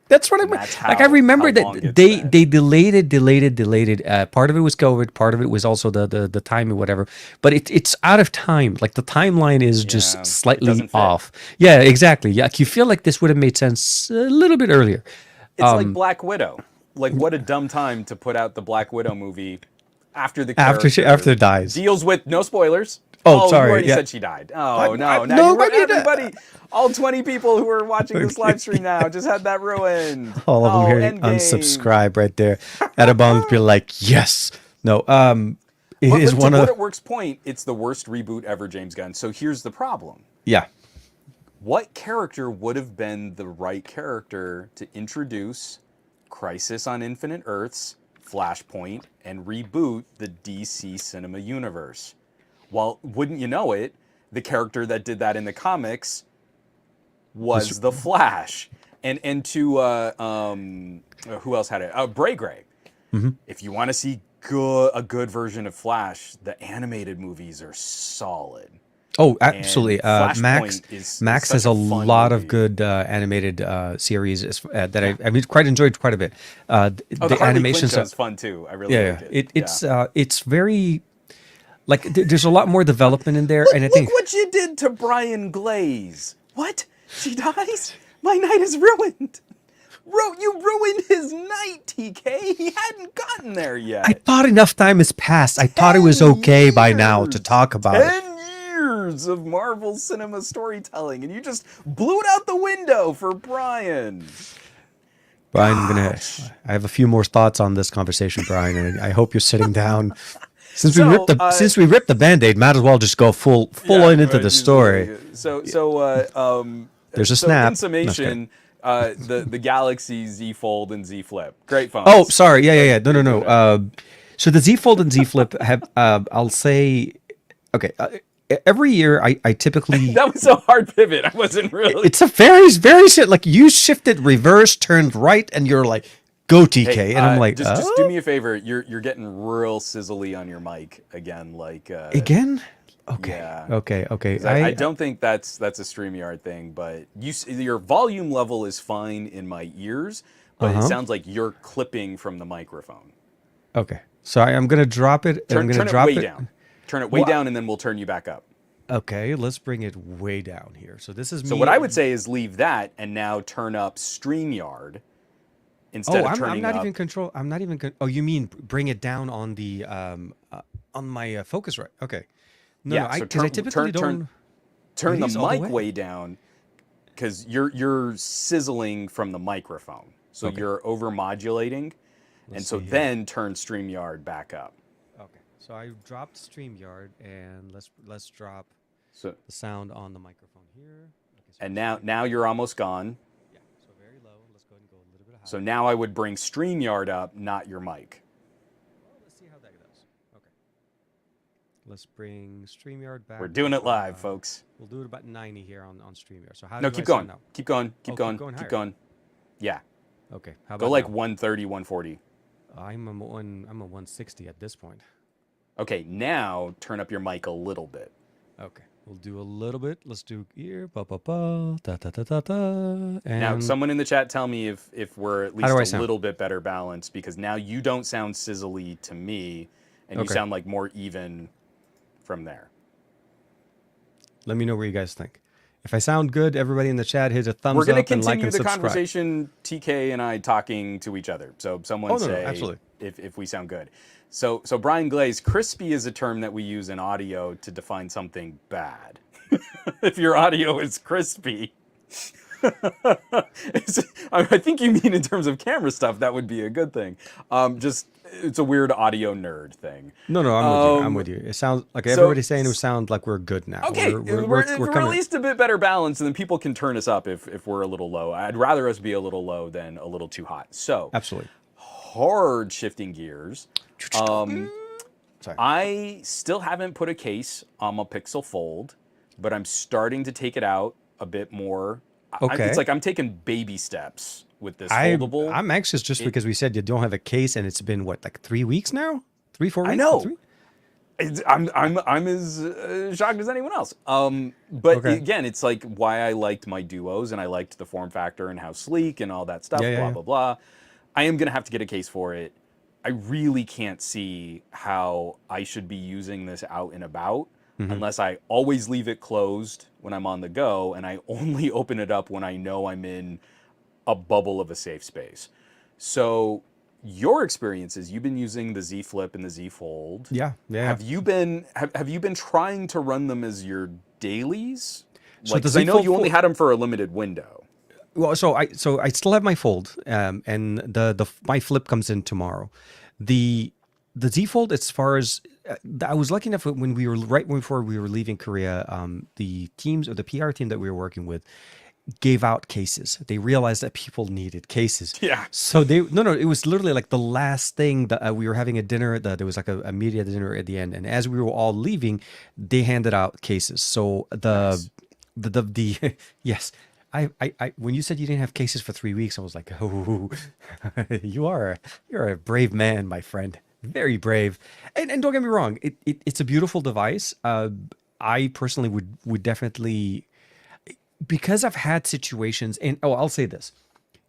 That's what I and that's like. I how remember long that it's been. they delayed it. Part of it was COVID, part of it was also the time or whatever. But it's out of time. Like the timeline is just Yeah, it slightly doesn't fit. off. Yeah, exactly. Yeah, like you feel like this would have made sense a little bit earlier. It's like Black Widow. Like, what a dumb time to put out the Black Widow movie after the After character it dies. deals with no spoilers. Oh, Oh, you sorry. already Yeah. said she died. Oh no! Now No, you I mean, everybody, all 20 people who are watching this live stream now just had that ruined. all of them Oh, here Endgame. unsubscribe right there. At a bong, be like, yes. No. It is But to one put of at Work's point, it's the worst reboot ever, James Gunn. So here's the problem: yeah. what character would have been the right character to introduce Crisis on Infinite Earths, Flashpoint, and reboot the DC cinema universe? Well, wouldn't you know it, the character that did that in the comics was the Flash. And to who else had it? Bray Gray. If you want to see a good version of Flash, the animated movies are solid. Oh, And absolutely. Flashpoint is Max such has a a fun lot of movie. good animated series that Yeah. I mean quite enjoyed quite a bit. Oh, the The Harley Quinn animations show are, is fun too. I really yeah, like yeah. it. Yeah. It's very like there's a lot more development in there, and I Look think what you did to Brian Glaze. What? She dies? My night is ruined. You ruined his night, TK. He hadn't gotten there I yet. thought enough time has passed. I thought it was 10 okay by now to years. talk about it. 10 years of Marvel cinema storytelling, and you just blew it out the window for Brian. Brian, Gosh. I have a few more thoughts on this conversation, Brian, and I hope you're sitting down. So, Since we ripped the Band-Aid, might as well just go full yeah, on into the story. There's a So in snap. No, just kidding. summation, the Galaxy Z Fold and Z Flip, great Oh, phones. sorry. Yeah, yeah, yeah. No, no, Great no. phone ever. So the Z Fold and Z Flip have, I'll say, okay. Every year, I typically, That was a hard pivot. I wasn't really. it's a very shit. Like you shifted reverse, turned right, and you're like, go TK, Hey, and I'm like, just do me a favor. You're getting real sizzly on your mic again. Like again. Okay, yeah. okay. 'Cause I don't think that's a StreamYard thing, but your volume level is fine in my ears, but it sounds like you're clipping from the microphone. Okay. So I'm gonna drop it. I'm gonna Turn it drop way it. down. Turn it way down, and then we'll turn you back up. Okay, let's bring it way down here. So this is me. So what I would say is leave that and now turn up StreamYard instead Oh, of I'm turning not up. even control. I'm not even. Oh, you mean bring it down on the on my focus right? Okay. No, Yeah, no. I so because I typically don't. turn the These all the mic way down, because you're sizzling from the microphone, so Okay. you're over modulating, and Let's so see here. then turn StreamYard back up. Okay. So I dropped StreamYard, and let's drop So the sound on the microphone here. Okay. So and let's now you're almost gone. yeah. So very low. Let's go ahead and go a little bit higher. So now I would bring StreamYard up, not your mic. Well, let's see how that goes. Okay. Let's bring StreamYard We're back. doing it live, folks. We'll do it about 90 here on StreamYard. So how No, do I keep sound going. now? Keep going. Keep Oh, keep going. going Keep higher. going. Yeah. Okay. How Go about like now? 130, 140. I'm a 160 at this point. Okay, now turn up your mic a little bit. Okay. We'll do a little bit. Let's do here. Ba ba ba. Da da da da da. Now, And someone in the chat tell me if we're at how do least I a sound? little bit better balanced, because now you don't sound sizzly to me, and you Okay. sound like more even from there. Let me know what you guys think. If I sound good, everybody in the chat hit a We're thumbs going to up and like continue and the subscribe. conversation, TK and I talking to each other. So someone Oh no, no, say absolutely. if we sound good. So Brian Glaze, crispy is a term that we use in audio to define something bad. If your audio is crispy, I think you mean in terms of camera stuff, that would be a good thing. Just it's a weird audio nerd thing. No, no, I'm with you. I'm with you. It sounds like everybody's saying it sounds like we're good now. Okay, we're at coming. least a bit better balanced, and then people can turn us up if we're a little low. I'd rather us be a little low than a little too hot. So Absolutely. hard shifting gears. Sorry. I still haven't put a case on my Pixel Fold, but I'm starting to take it out a bit more. Okay. It's like I'm taking baby steps with this foldable. I'm anxious just because we said you don't have a case, and it's been what, like 3 weeks now? 3, 4 weeks? I know. 3? I'm as shocked as anyone else. But Okay. again, it's like why I liked my Duos and I liked the form factor and how sleek and all that stuff. Yeah. Blah blah. I am gonna have to get a case for it. I really can't see how I should be using this out and about unless I always leave it closed when I'm on the go and I only open it up when I know I'm in a bubble of a safe space. So your experiences, you've been using the Z Flip and the Z Fold. Yeah. Have you been trying to run them as your dailies? So Like, the 'cause I know Z you only Fold- had them for a limited window. Well, so I still have my Fold, and my Flip comes in tomorrow. The Z Fold, as far as I was lucky enough when we were right before we were leaving Korea, the teams or the PR team that we were working with gave out cases. They realized that people needed cases. Yeah. So it was literally like the last thing that we were having a dinner. There was like a media dinner at the end, and as we were all leaving, they handed out cases. So Nice. the yes. I when you said you didn't have cases for 3 weeks, I was like, oh, you're a brave man, my friend, very brave. And don't get me wrong, it's a beautiful device. I personally would definitely, because I've had situations, and I'll say this: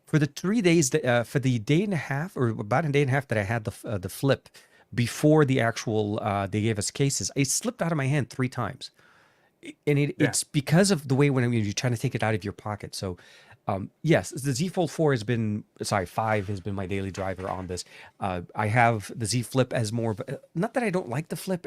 for the 3 days that for the day and a half or about a day and a half that I had the Flip before the actual they gave us cases, it slipped out of my hand 3 times. And it's because of the way when you're trying to take it out of your pocket. So, yes, the Z Fold 5 has been my daily driver on this. I have the Z Flip as more of not that I don't like the Flip.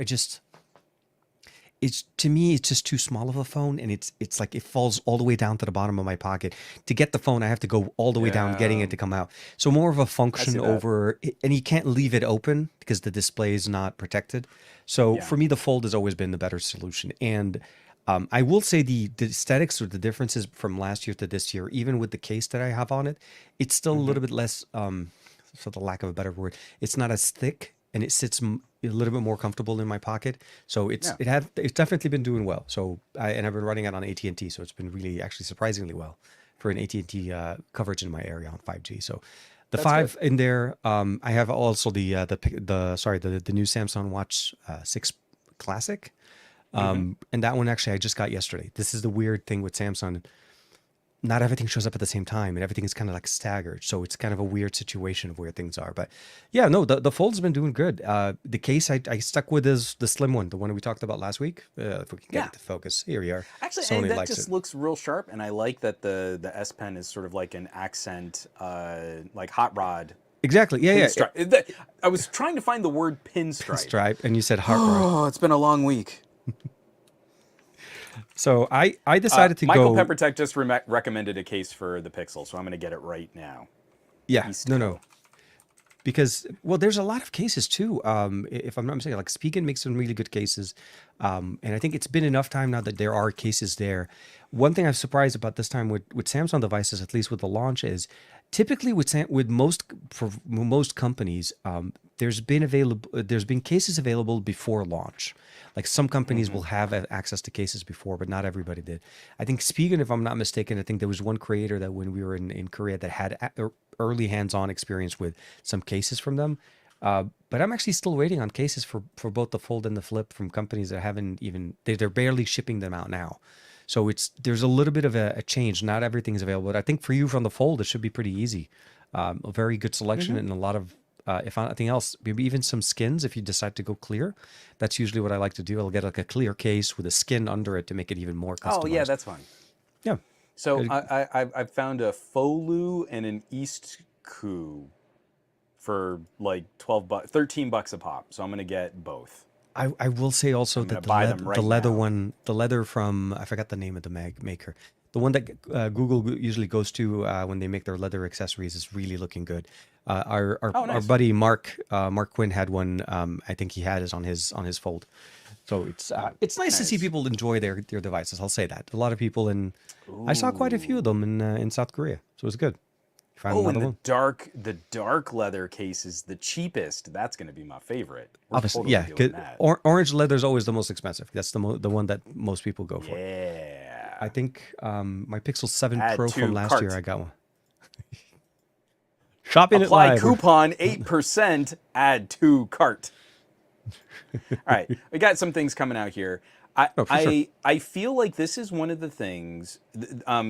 It's to me, it's just too small of a phone, and it's like it falls all the way down to the bottom of my pocket. To get the phone, I have to go all the way down, getting it to come out. So more of a function over, and you can't leave it open because the display is not protected. So for me, the Fold has always been the better solution. And I will say the aesthetics or the differences from last year to this year, even with the case that I have on it, it's still a little bit less, for the lack of a better word, it's not as thick, and it sits a little bit more comfortable in my pocket. So it's definitely been doing well. So I've been running it on AT&T, so it's been really actually surprisingly well for an AT&T coverage in my area on 5G. So the 5 in there, I have also the new Samsung Watch 6 Classic. And that one actually I just got yesterday. This is the weird thing with Samsung. Not everything shows up at the same time, and everything is kind of like staggered. So it's kind of a weird situation of where things are. But yeah, no, the Fold's been doing good. The case I stuck with is the slim one, the one we talked about last week. If we can get it to focus. Here we are. Actually, Sony that likes just it. looks real sharp, and I like that the S Pen is sort of like an accent, like hot rod. Exactly. Yeah. I was trying to find the word pinstripe. Stripe, and you said hot rod. Oh, it's been a long week. So I decided to Michael go. Peppertech just recommended a case for the Pixel, so I'm going to get it right now. Yeah. No. Because there's a lot of cases too. If I'm not mistaken, like Spigen makes some really good cases, and I think it's been enough time now that there are cases there. One thing I'm surprised about this time with Samsung devices, at least with the launch, is typically with most companies, there's been cases available before launch. Like some companies Hmm. will have access to cases before, but not everybody did. I think Spigen, if I'm not mistaken, I think there was one creator that when we were in Korea that had early hands-on experience with some cases from them. But I'm actually still waiting on cases for both the Fold and the Flip from companies that haven't even they're barely shipping them out now. So there's a little bit of a change. Not everything is available. But I think for you from the Fold, it should be pretty easy. A very good selection Hmm. and a lot of, if nothing else, maybe even some skins if you decide to go clear. That's usually what I like to do. I'll get like a clear case with a skin under it to make it even more Oh yeah, customized. that's fun. Yeah. So Uh, I've found a Folu and an East Coup for like 12 bucks, $13 a pop. So I'm gonna get both. I will say also I'm gonna that buy them the right leather now. one, the leather from I forgot the name of the maker, the one that Google usually goes to when they make their leather accessories is really looking good. Oh, Our nice. buddy Mark Quinn had one. I think he had it on his Fold. So it's nice to see Nice. people enjoy their devices. I'll say that a lot of people in I saw quite a few of Ooh. them in South Korea, so it was good. Found Oh, and another one. the dark leather case is the cheapest. That's gonna be my favorite. We're Obviously, totally yeah. doing that. Orange leather is always the most expensive. That's the one that most people go for. I Yeah. think my Pixel 7 Add Pro from to last year, cart. I got one. Shopping it Apply live. coupon 8%, add to cart. All right, we got some things coming out here. Oh, for sure. I feel like this is one of the things.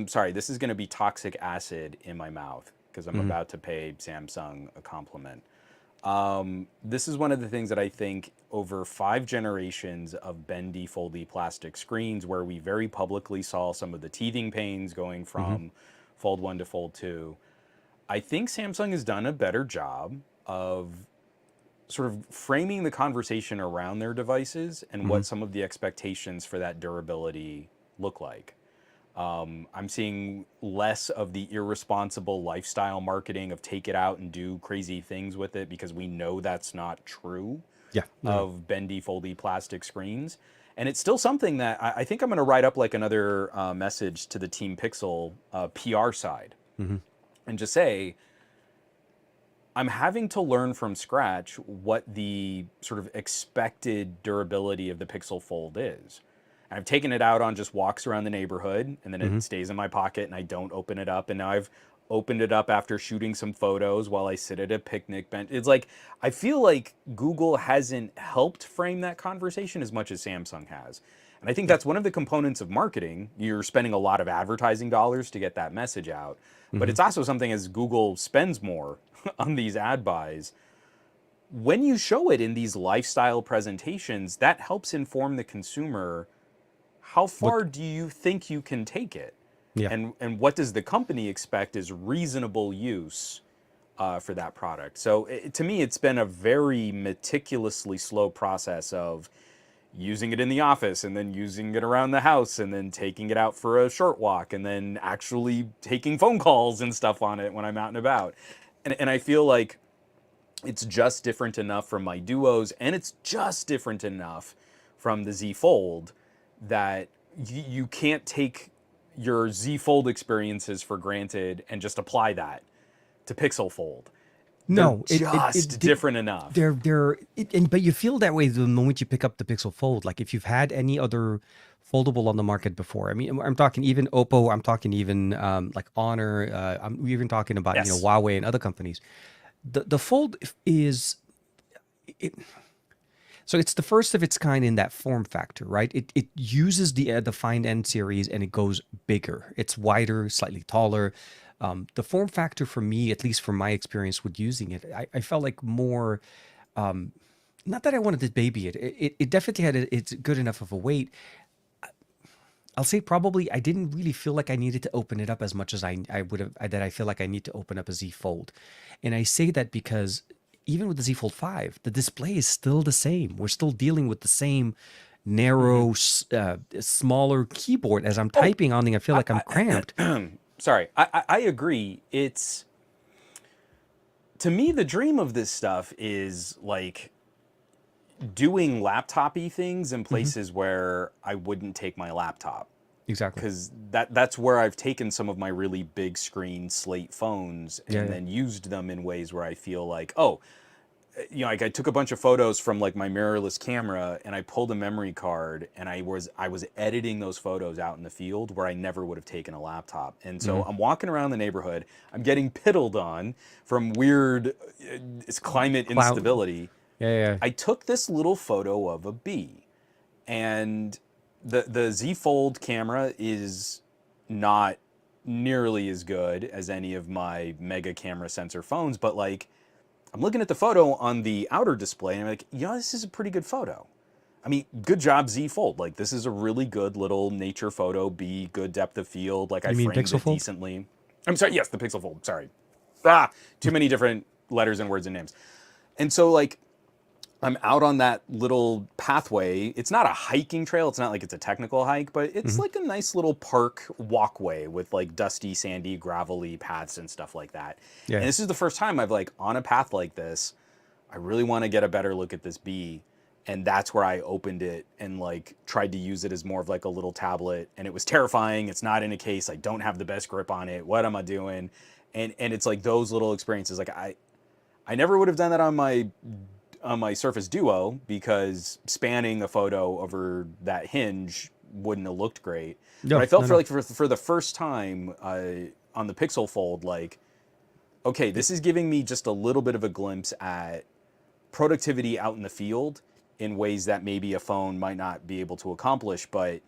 Sorry, this is going to be toxic acid in my mouth because I'm Hmm. about to pay Samsung a compliment. This is one of the things that I think over 5 generations of bendy, foldy plastic screens, where we very publicly saw some of the teething pains going Hmm. from Fold 1 to Fold 2. I think Samsung has done a better job of sort of framing the conversation around their devices and Hmm. what some of the expectations for that durability look like. I'm seeing less of the irresponsible lifestyle marketing of take it out and do crazy things with it because we know that's not true Yeah. No. No. of bendy, foldy plastic screens. And it's still something that I think I'm going to write up like another message to the Team Pixel PR side Hmm. and just say, I'm having to learn from scratch what the sort of expected durability of the Pixel Fold is. And I've taken it out on just walks around the neighborhood, and then Hmm. it stays in my pocket, and I don't open it up. And now I've opened it up after shooting some photos while I sit at a picnic bench. It's like I feel like Google hasn't helped frame that conversation as much as Samsung has. And I think Yeah. that's one of the components of marketing. You're spending a lot of advertising dollars to get that message out. But Hmm. it's also something as Google spends more on these ad buys, when you show it in these lifestyle presentations, that helps inform the consumer how What? far do you think you can take it? Yeah. And what does the company expect is reasonable use for that product? So to me, it's been a very meticulously slow process of using it in the office and then using it around the house and then taking it out for a short walk and then actually taking phone calls and stuff on it when I'm out and about. And I feel like it's just different enough from my Duos and it's just different enough from the Z Fold that you can't take your Z Fold experiences for granted and just apply that to Pixel Fold. They're No. just different enough. But you feel that way the moment you pick up the Pixel Fold. Like if you've had any other foldable on the market before. I mean, I'm talking even Oppo. I'm talking even like Honor. I'm even talking about Yes. Huawei and other companies. The Fold is it, so it's the first of its kind in that form factor, right? It uses the Find N series and it goes bigger. It's wider, slightly taller. The form factor for me, at least from my experience with using it, I felt like more. Not that I wanted to baby it. It definitely had it's good enough of a weight. I'll say probably I didn't really feel like I needed to open it up as much as I would have that I feel like I need to open up a Z Fold. And I say that because even with the Z Fold 5, the display is still the same. We're still dealing with the same Mm-hmm. narrow, smaller keyboard. As I'm Oh, typing on it, I feel like I'm cramped. sorry. I agree. It's to me the dream of this stuff is like doing laptopy things in Hmm. places where I wouldn't take my laptop Exactly. because that's where I've taken some of my really big screen slate phones Yeah, and yeah. then used them in ways where I feel like, oh, like I took a bunch of photos from like my mirrorless camera, and I pulled a memory card, and I was editing those photos out in the field where I never would have taken a laptop. And so I'm walking around the neighborhood, I'm getting piddled on from weird climate Cloud. instability. Yeah, yeah. I took this little photo of a bee, and the Z Fold camera is not nearly as good as any of my mega camera sensor phones, but like I'm looking at the photo on the outer display, and I'm like, this is a pretty good photo. I mean, good job, Z Fold. Like, this is a really good little nature photo. Be good depth of field. Like, I You mean framed Pixel it Fold? decently. I'm sorry. Yes, the Pixel Fold. Sorry. Too many different letters and words and names. And so, like, I'm out on that little pathway. It's not a hiking trail. It's not like it's a technical hike, but it's like a nice little park walkway with like dusty, sandy, gravelly paths and stuff like that. Yeah. And this is the first time I've like on a path like this, I really want to get a better look at this bee. And that's where I opened it and like tried to use it as more of like a little tablet. And it was terrifying. It's not in a case. I don't have the best grip on it. What am I doing? And it's like those little experiences. Like I never would have done that on my Surface Duo, because spanning a photo over that hinge wouldn't have looked great. No, But I felt no, no. for the first time on the Pixel Fold, like, okay, this is giving me just a little bit of a glimpse at productivity out in the field in ways that maybe a phone might not be able to accomplish. But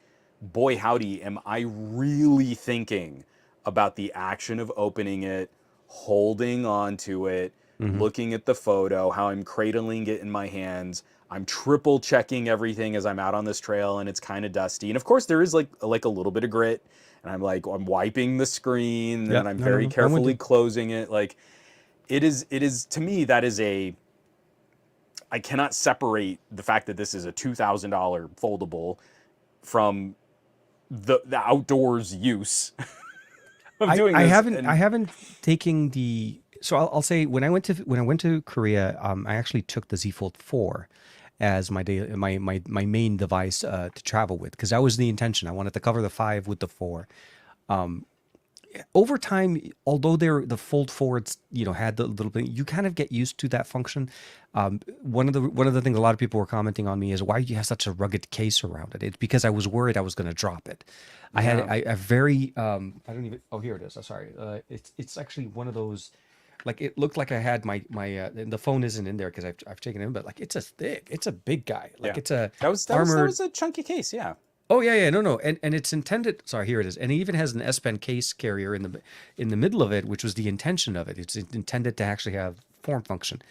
boy, howdy, am I really thinking about the action of opening it, holding on to it, looking at the photo, how I'm cradling it in my hands. I'm triple checking everything as I'm out on this trail, and it's kind of dusty. And of course, there is like a little bit of grit, and I'm wiping the screen, Yeah. and I'm No, no, very no. I'm with carefully you. closing it. Like it is to me, that is I cannot separate the fact that this is a $2,000 foldable from the outdoors use of doing I this. haven't I And haven't taken the so I'll say when I went to Korea, I actually took the Z Fold 4 as my main device to travel with, because that was the intention. I wanted to cover the 5 with the 4. Over time, although the fold forwards, had the little bit, you kind of get used to that function. One of the things a lot of people were commenting on me is, why do you have such a rugged case around it? It's because I was worried I was going to drop it. I had yeah, a very I don't even, oh, here it is. I'm sorry. It's actually one of those, like, it looked like I had my and the phone isn't in there because I've taken it in, but like, it's a big guy, like yeah, it's a that armored. was a chunky case. Yeah, Oh, yeah, yeah, no, no, and it's intended. Sorry, here it is, and it even has an S Pen case carrier in the middle of it, which was the intention of it. It's intended to actually have form function,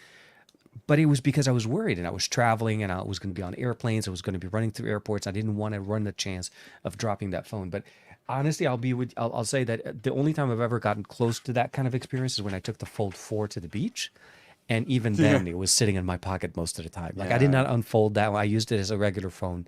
but it was because I was worried, and I was traveling, and I was going to be on airplanes. I was going to be running through airports. I didn't want to run the chance of dropping that phone. But honestly, I'll say that the only time I've ever gotten close to that kind of experience is when I took the Fold 4 to the beach. And even yeah, then, it was sitting in my pocket most of the time. Like, I did yeah. not unfold that one. I used it as a regular phone.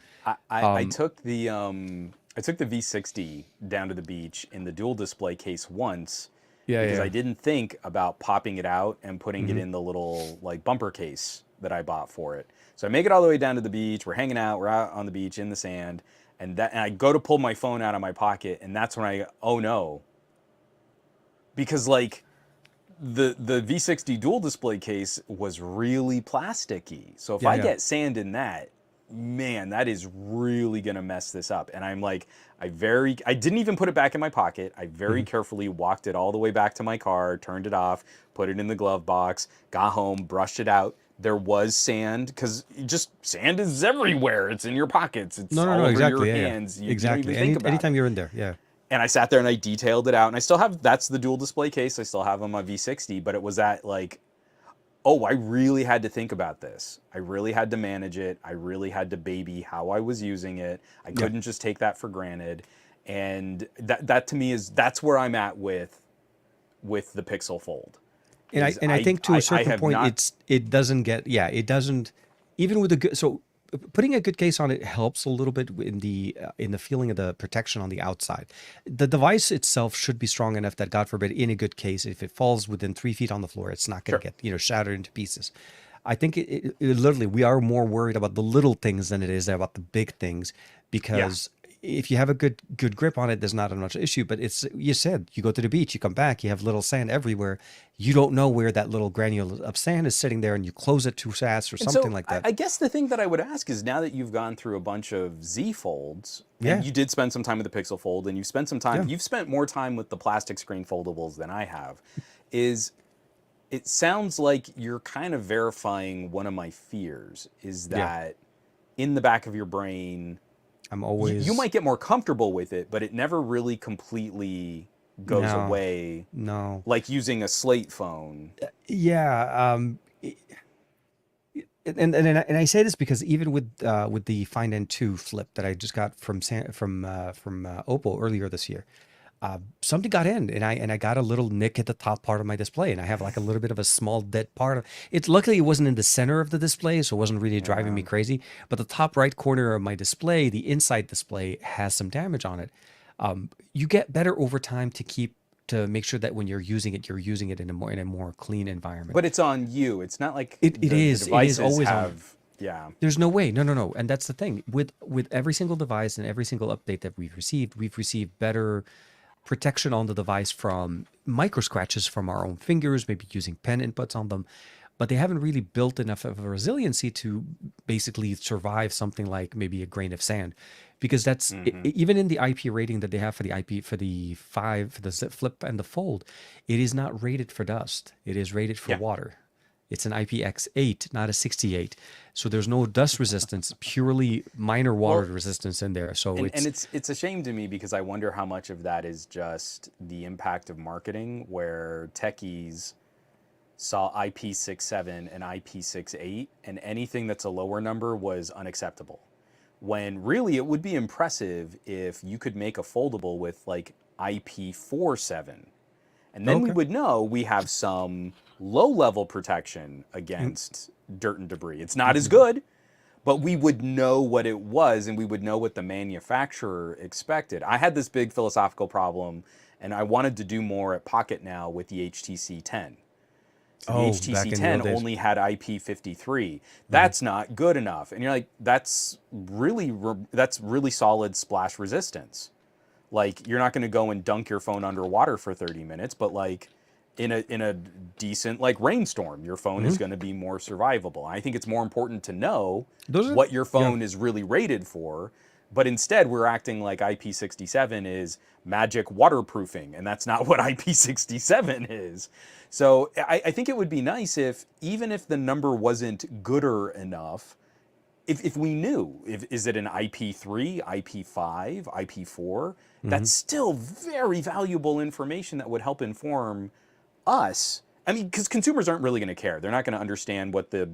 I took the V60 down to the beach in the dual display case once, Yeah, because yeah. I didn't think about popping it out and putting it in the little like bumper case that I bought for it. So I make it all the way down to the beach. We're hanging out. We're out on the beach in the sand, and I go to pull my phone out of my pocket, and that's when oh no, because like the V60 dual display case was really plasticky. So if Yeah, I yeah. get sand in that, man, that is really gonna mess this up. And I'm like, I didn't even put it back in my pocket. I very carefully walked it all the way back to my car, turned it off, put it in the glove box, got home, brushed it out. There was sand, because just sand is everywhere. It's in your pockets. It's No, no, all no, over your exactly. Yeah, yeah. hands. You don't even Exactly. think about Anytime it. you're in there. Yeah. And I sat there and I detailed it out, and I still have, that's the dual display case I still have on my V60, but it was at like, oh, I really had to think about this. I really had to manage it. I really had to baby how I was using it. I Yeah. couldn't just take that for granted. And that to me that's where I'm at with the Pixel Fold. Is And I think to a I certain have point, not. it doesn't get, yeah, it doesn't, even with a good, so putting a good case on it helps a little bit in the feeling of the protection on the outside. The device itself should be strong enough that, God forbid, in a good case, if it falls within 3 feet on the floor, it's not going Sure. to get, shattered into pieces. I think it literally, we are more worried about the little things than it is about the big things, Yeah. because if you have a good grip on it, there's not much issue. But it's, you said, you go to the beach, you come back, you have little sand everywhere. You don't know where that little granule of sand is sitting there, and you close it too fast or And something so like that. I guess the thing that I would ask is, now that you've gone through a bunch of Z folds, and Yeah, you did spend some time with the Pixel Fold, and yeah. you've spent more time with the plastic screen foldables than I have, is it sounds like you're kind of verifying one of my fears, is Yeah, that in the back of your brain, I'm you always might get more comfortable with it, but it never really completely goes no, away no. like using a slate phone. Yeah, and I say this because even with the Find N2 flip that I just got from Oppo earlier this year, something got in, and I got a little nick at the top part of my display, and I have like a little bit of a small dead part of it. Luckily, it wasn't in the center of the display, so it wasn't really driving me Yeah. crazy. But the top right corner of my display, the inside display, has some damage on it. You get better over time to make sure that when you're using it in a more clean environment. But it's on you. It's not like It the is devices always on. have, yeah. There's no way. No, no, no. And that's the thing. With every single device and every single update that we've received better protection on the device from micro scratches from our own fingers, maybe using pen inputs on them. But they haven't really built enough of a resiliency to basically survive something like maybe a grain of sand. Because even in the IP rating that they have for the IP for the five, for the flip and the fold, it is not rated for dust. It is rated for Yeah. water. It's an IPX8, not a 68. So there's no dust resistance, purely minor water Well, resistance in there. So and it's it's a shame to me, because I wonder how much of that is just the impact of marketing, where techies saw IP67 and IP68, and anything that's a lower number was unacceptable. When really it would be impressive if you could make a foldable with like IP47, and then we okay. would know we have some low level protection against dirt and debris. It's not as Mm-hmm. good, but we would know what it was, and we would know what the manufacturer expected. I had this big philosophical problem, and I wanted to do more at Pocket Now with the HTC 10. So the Oh, HTC back in the old 10 days. only had IP53. Hmm. That's not good enough. And you're like, that's really solid splash resistance. Like, you're not going to go and dunk your phone underwater for 30 minutes, but like in a decent like rainstorm, your phone is Hmm. going to be more survivable. I think it's more important to know Those are, what your yeah. phone is really rated for, but instead we're acting like IP67 is magic waterproofing, and that's not what IP67 is. So I think it would be nice if, even if the number wasn't gooder enough, if we knew, if is it an IP3, IP5, IP4, Hmm. that's still very valuable information that would help inform us. I mean, because consumers aren't really going to care. They're not going to understand what the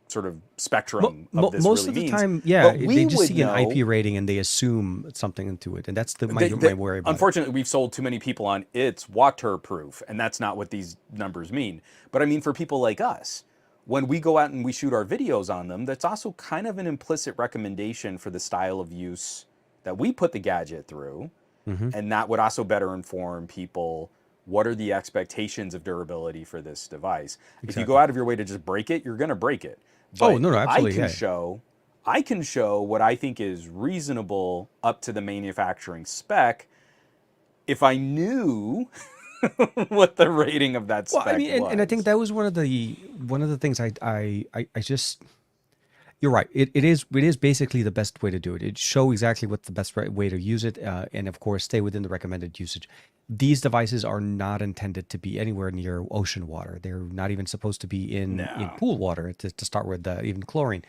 sort of spectrum of this Most really of the means. time, yeah, But they we just would see an know. IP rating and they assume something into it, and that's They, my they, worry about it. unfortunately, we've sold too many people on it's waterproof, and that's not what these numbers mean. But I mean, for people like us, when we go out and we shoot our videos on them, that's also kind of an implicit recommendation for the style of use that we put the gadget through. Hmm. And that would also better inform people, what are the expectations of durability for this device. If you go Exactly. out of your way to just break it, you're going to break it. Oh, But no, no, absolutely, yeah. I can show what I think is reasonable up to the manufacturing spec, if I knew what the rating of that Well, I spec mean, and I think was. that was one of the things I just, you're right. It is basically the best way to do it. It show exactly what's the best way to use it, and of course, stay within the recommended usage. These devices are not intended to be anywhere near ocean water. They're not even supposed to be in No. pool water to start with, even chlorine.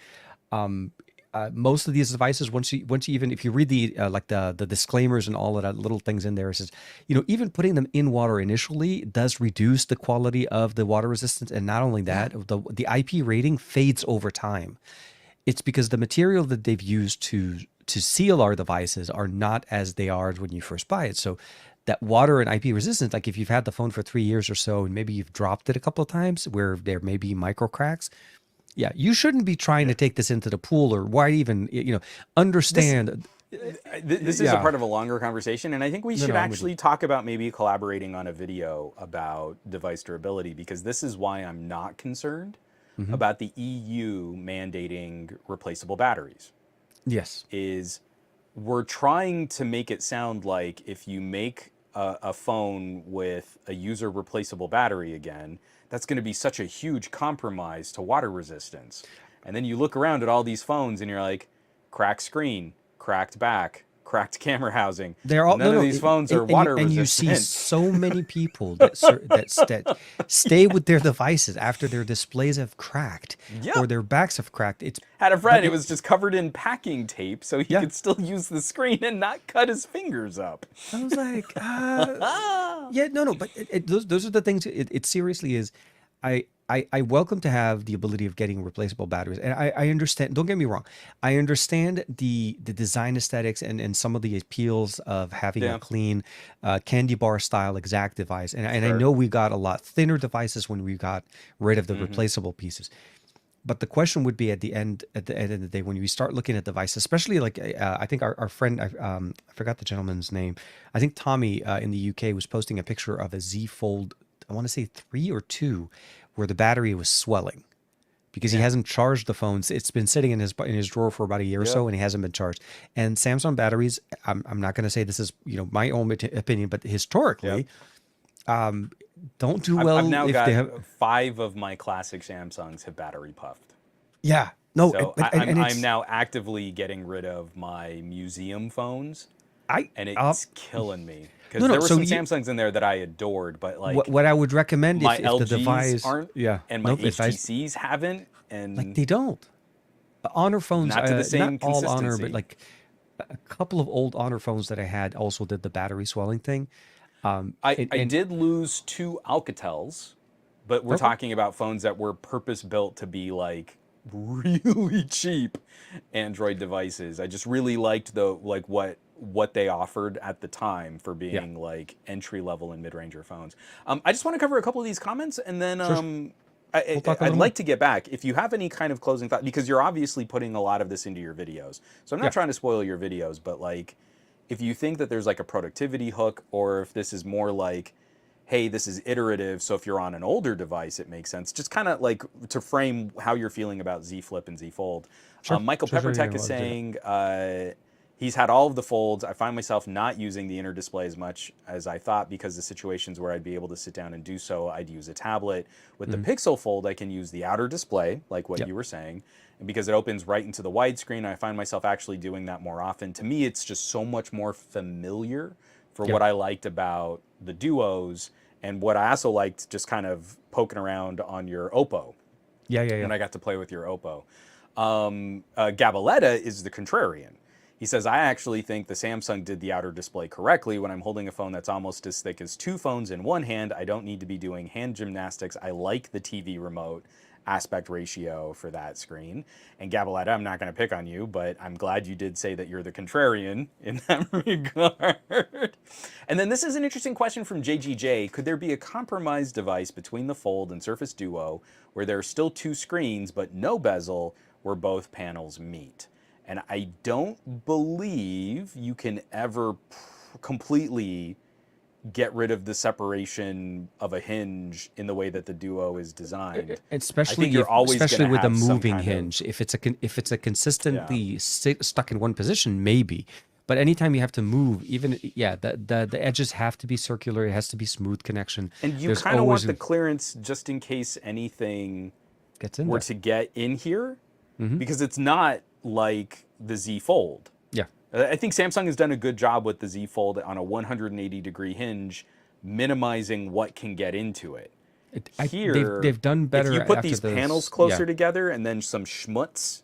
Most of these devices, once you even if you read the like the disclaimers and all of that little things in there, it says, even putting them in water initially does reduce the quality of the water resistance, and not only Yeah. that, the IP rating fades over time. It's because the material that they've used to seal our devices are not as they are when you first buy it. So that water and IP resistance, like if you've had the phone for 3 years or so, and maybe you've dropped it a couple of times where there may be micro cracks, yeah, you shouldn't be trying Yeah. to take this into the pool, or why even, This understand. this is a Yeah, part of a longer conversation, and I think we no, should no, I'm with you. actually talk about maybe collaborating on a video about device durability, because this is why I'm not concerned Hmm. about the EU mandating replaceable batteries. Yes. Is we're trying to make it sound like if you make a phone with a user replaceable battery again, that's going to be such a huge compromise to water resistance. And then you look around at all these phones and you're like, cracked screen, cracked back, cracked camera housing. They're all None no, of no, these phones are and you water and you see resistant. so many people that stay with their devices after their displays have cracked or Yep. their backs have cracked. It's Had a but friend, it was just covered in packing tape so he yeah, could still use the screen and not cut his fingers up. I was like, yeah, no, no, but those are the things. It seriously is. I welcome to have the ability of getting replaceable batteries, and I understand. Don't get me wrong. I understand the design aesthetics and some of the appeals of having a Yeah, clean candy bar style exact device, and I sure. know we got a lot thinner devices when we got rid of the Hmm. replaceable pieces. But the question would be at the end of the day, when we start looking at devices, especially like I think our friend, I forgot the gentleman's name. I think Tommy in the UK was posting a picture of a Z Fold, I want to say 3 or 2, where the battery was swelling because he Yeah. hasn't charged the phones. It's been sitting in his drawer for about a year or Yep. so, and he hasn't been charged. And Samsung batteries, I'm not going to say this is my own opinion, but Yep. historically, don't do I've well now if they got have. 5 of my classic Samsungs have battery puffed. Yeah, no, So but I'm and I'm it's now actively getting rid of my museum phones, I and it's killing me no, because no. there were So some you, Samsungs in there that I adored, but like what I would recommend my if the LGs device, aren't, yeah, and my nope, if I HTCs haven't, like and they don't. Honor phones, not to the not same all Honor, but consistency. like a couple of old Honor phones that I had also did the battery swelling thing. I And did lose 2 Alcatels, but we're okay, talking about phones that were purpose built to be like really cheap Android devices. I just really liked the like what they offered at the time for yeah, being like entry level and mid ranger phones. I just want to cover a couple of these comments and then sure. We'll talk a I'd little more. like to get back if you have any kind of closing thought because you're obviously putting a lot of this into your videos. So I'm not Yeah, trying to spoil your videos, but like if you think that there's like a productivity hook or if this is more like hey, this is iterative, so if you're on an older device, it makes sense. Just kind of like to frame how you're feeling about Z Flip and Z Fold. sure, Michael sure. Yeah, Peppertech is well, let's do that. saying he's had all of the folds. I find myself not using the inner display as much as I thought because the situations where I'd be able to sit down and do so, I'd use a tablet. With the Hmm. Pixel Fold, I can use the outer display, like what Yep. you were saying. And because it opens right into the widescreen, I find myself actually doing that more often. To me, it's just so much more familiar for Yeah. what I liked about the Duos and what I also liked just kind of poking around on your Oppo Yeah. Yeah. Yeah. when I got to play with your Oppo. Gabaletta is the contrarian. He says, I actually think the Samsung did the outer display correctly. When I'm holding a phone that's almost as thick as 2 phones in one hand, I don't need to be doing hand gymnastics. I like the TV remote aspect ratio for that screen. And Gabaletta, I'm not going to pick on you, but I'm glad you did say that you're the contrarian in that regard. And then this is an interesting question from JGJ. Could there be a compromise device between the Fold and Surface Duo where there are still 2 screens but no bezel where both panels meet? And I don't believe you can ever completely get rid of the separation of a hinge in the way that the Duo is designed. I think you're always going Especially to with a have some moving kind of, hinge. If it's a yeah. consistently stuck in one position, maybe. But anytime you have to move, even yeah, the edges have to be circular. It has to be smooth connection. And you There's kind of always want the clearance just in case anything gets in were there. to get in here Hmm. because it's not like the Z Fold. Yeah. I think Samsung has done a good job with the Z Fold on a 180-degree hinge, minimizing what can get into it. Here, They've done if you better put after these panels those. Yeah. closer together and then some schmutz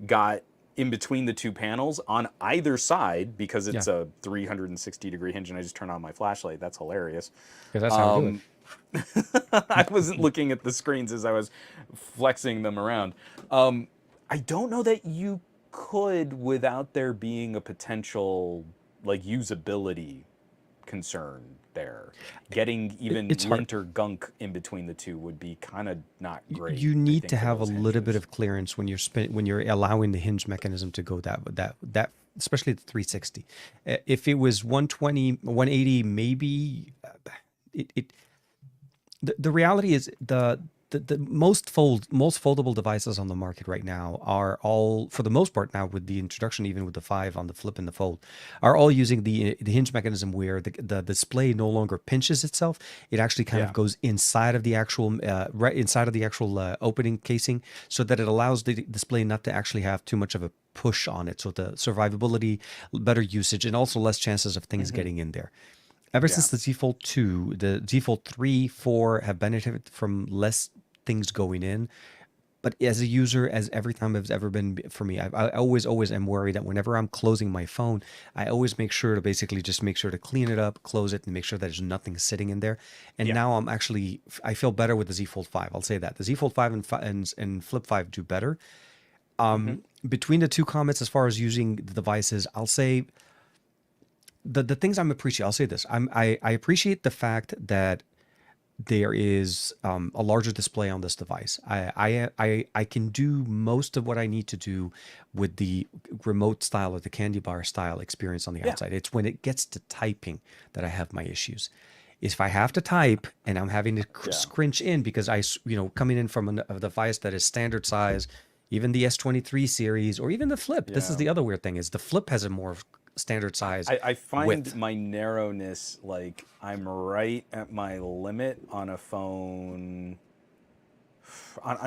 got in between the 2 panels on either side because Yeah. it's a 360-degree hinge and I just turn on my flashlight. That's hilarious. Because that's how I do it. I wasn't looking at the screens as I was flexing them around. I don't know that you could without there being a potential like usability concern there. Getting even It's hard. lint or gunk in between the two would be kind of not great, You I need to think, for have a those little bit hinges. of clearance when when you're allowing the hinge mechanism to go that especially the 360. If it was 120, 180, maybe it the reality is the most foldable devices on the market right now are all, for the most part now, with the introduction, even with the 5 on the flip and the fold, are all using the hinge mechanism where the display no longer pinches itself. It actually kind of Yeah. goes inside of the actual right inside of the actual opening casing, so that it allows the display not to actually have too much of a push on it. So the survivability, better usage, and also less chances of things Hmm. getting in there. Ever Yeah. since the Z Fold 2, the Z Fold 3, 4 have benefited from less things going in. But as a user, as every time it's ever been for me, I always am worried that whenever I'm closing my phone, I always make sure to basically just make sure to clean it up, close it, and make sure that there's nothing sitting in there. And Yeah. now I feel better with the Z Fold 5. I'll say that. The Z Fold 5 and Flip 5 do better. Hmm. Between the two comments, as far as using the devices, I'll say the things I'm appreciate. I'll say this. I appreciate the fact that there is a larger display on this device. I can do most of what I need to do with the remote style or the candy bar style experience on the Yeah. outside. It's when it gets to typing that I have my issues. If I have to type and I'm having to Yeah. scrunch in because coming in from a device that is standard size, even the S23 series or even the Flip. This is Yeah. the other weird thing is the Flip has a more standard size I find width. my narrowness, like I'm right at my limit on a phone.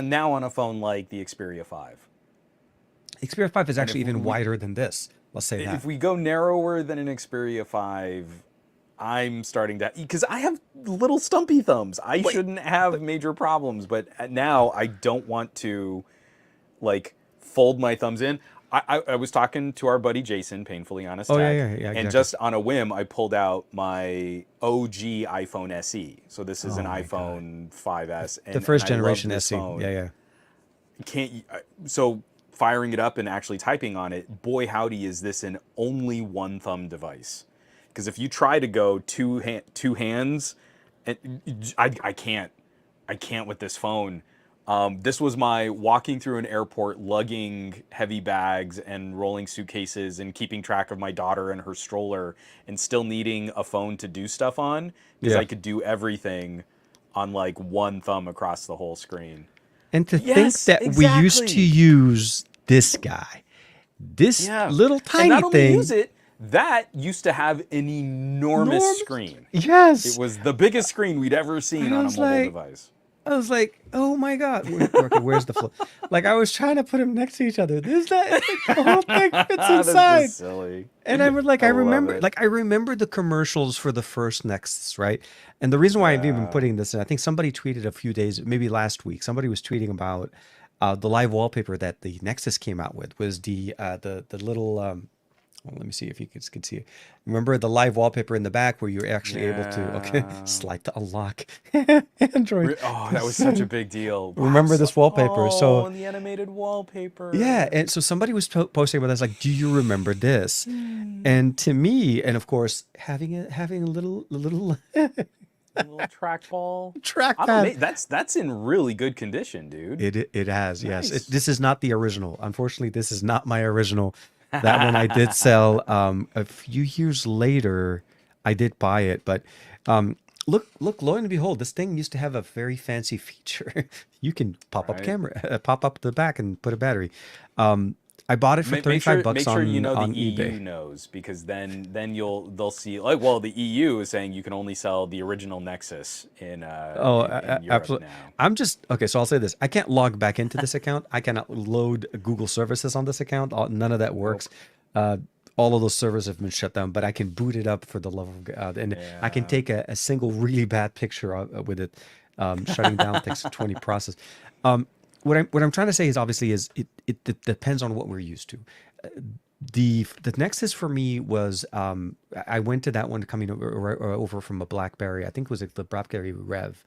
Now on a phone like the Xperia 5. Xperia 5 is And actually if even we wider than this. Let's say that. if we go narrower than an Xperia 5, I'm starting to, because I have little stumpy thumbs. I Wait, shouldn't have but major problems, but now I don't want to like fold my thumbs in. I was talking to our buddy Jason, Painfully Honest oh yeah, Tech, yeah, yeah, and exactly. just on a whim, I pulled out my OG iPhone SE. So this is an Oh my god, iPhone 5S, the and first I love generation this SE. Yeah, phone. yeah. Can't so firing it up and actually typing on it, boy howdy is this an only one thumb device. Because if you try to go two hands, I can't. I can't with this phone. This was my walking through an airport, lugging heavy bags and rolling suitcases and keeping track of my daughter and her stroller, and still needing a phone to do stuff on because Yeah. I could do everything on like one thumb across the whole screen. And to think Yes, that we used to exactly. use this guy, this Yeah. little And tiny not only use thing, it, that used to have an enormous enormous. screen. It Yes. was the biggest screen we'd ever seen I on a was mobile like, device. I was like, oh my god. Okay, where's the flip? Like I was trying to put them next to each other. This that it's like the whole thing fits That's just inside. silly. And I would like I love it. I remember the commercials for the first Nexus, right? And the reason why I'm even Yeah. putting this in, I think somebody tweeted a few days, maybe last week, somebody was tweeting about the live wallpaper that the Nexus came out with was the little well, let me see if you could see it. Remember the live wallpaper in the back where you're actually able to Yeah. slide to unlock Android. Oh, that was such a big deal. Wow. Remember this wallpaper. Oh, So and the animated yeah, wallpaper. and so somebody was posting about this, like, do you remember this? Hmm. And to me, and of course, having a little A little trackball. I'm trackpad. amazed. That's in really good condition, dude. It has, yes. Nice. This is not the original. Unfortunately, this is not my original. That one I did sell a few years later. I did buy it, but look, lo and behold, this thing used to have a very fancy feature. You can Right. pop up the back and put a battery. I bought it for Make 35 sure bucks you know the on EU eBay. knows, because then they'll see, like, well, the EU is saying you can only sell the original Nexus Oh, in Europe absolutely. now. I'm just okay. So I'll say this: I can't log back into this account. I cannot load Google services on this account. None of that Nope. works. Uh, all of those servers have been shut down, but I can boot it up for the love of God, and I can Yeah. take a single really bad picture with it. Shutting down takes 20 process. Um, what I'm trying to say is obviously is it depends on what we're used to. The Nexus for me was I went to that one coming over from a BlackBerry. I think it was like the BlackBerry Rev.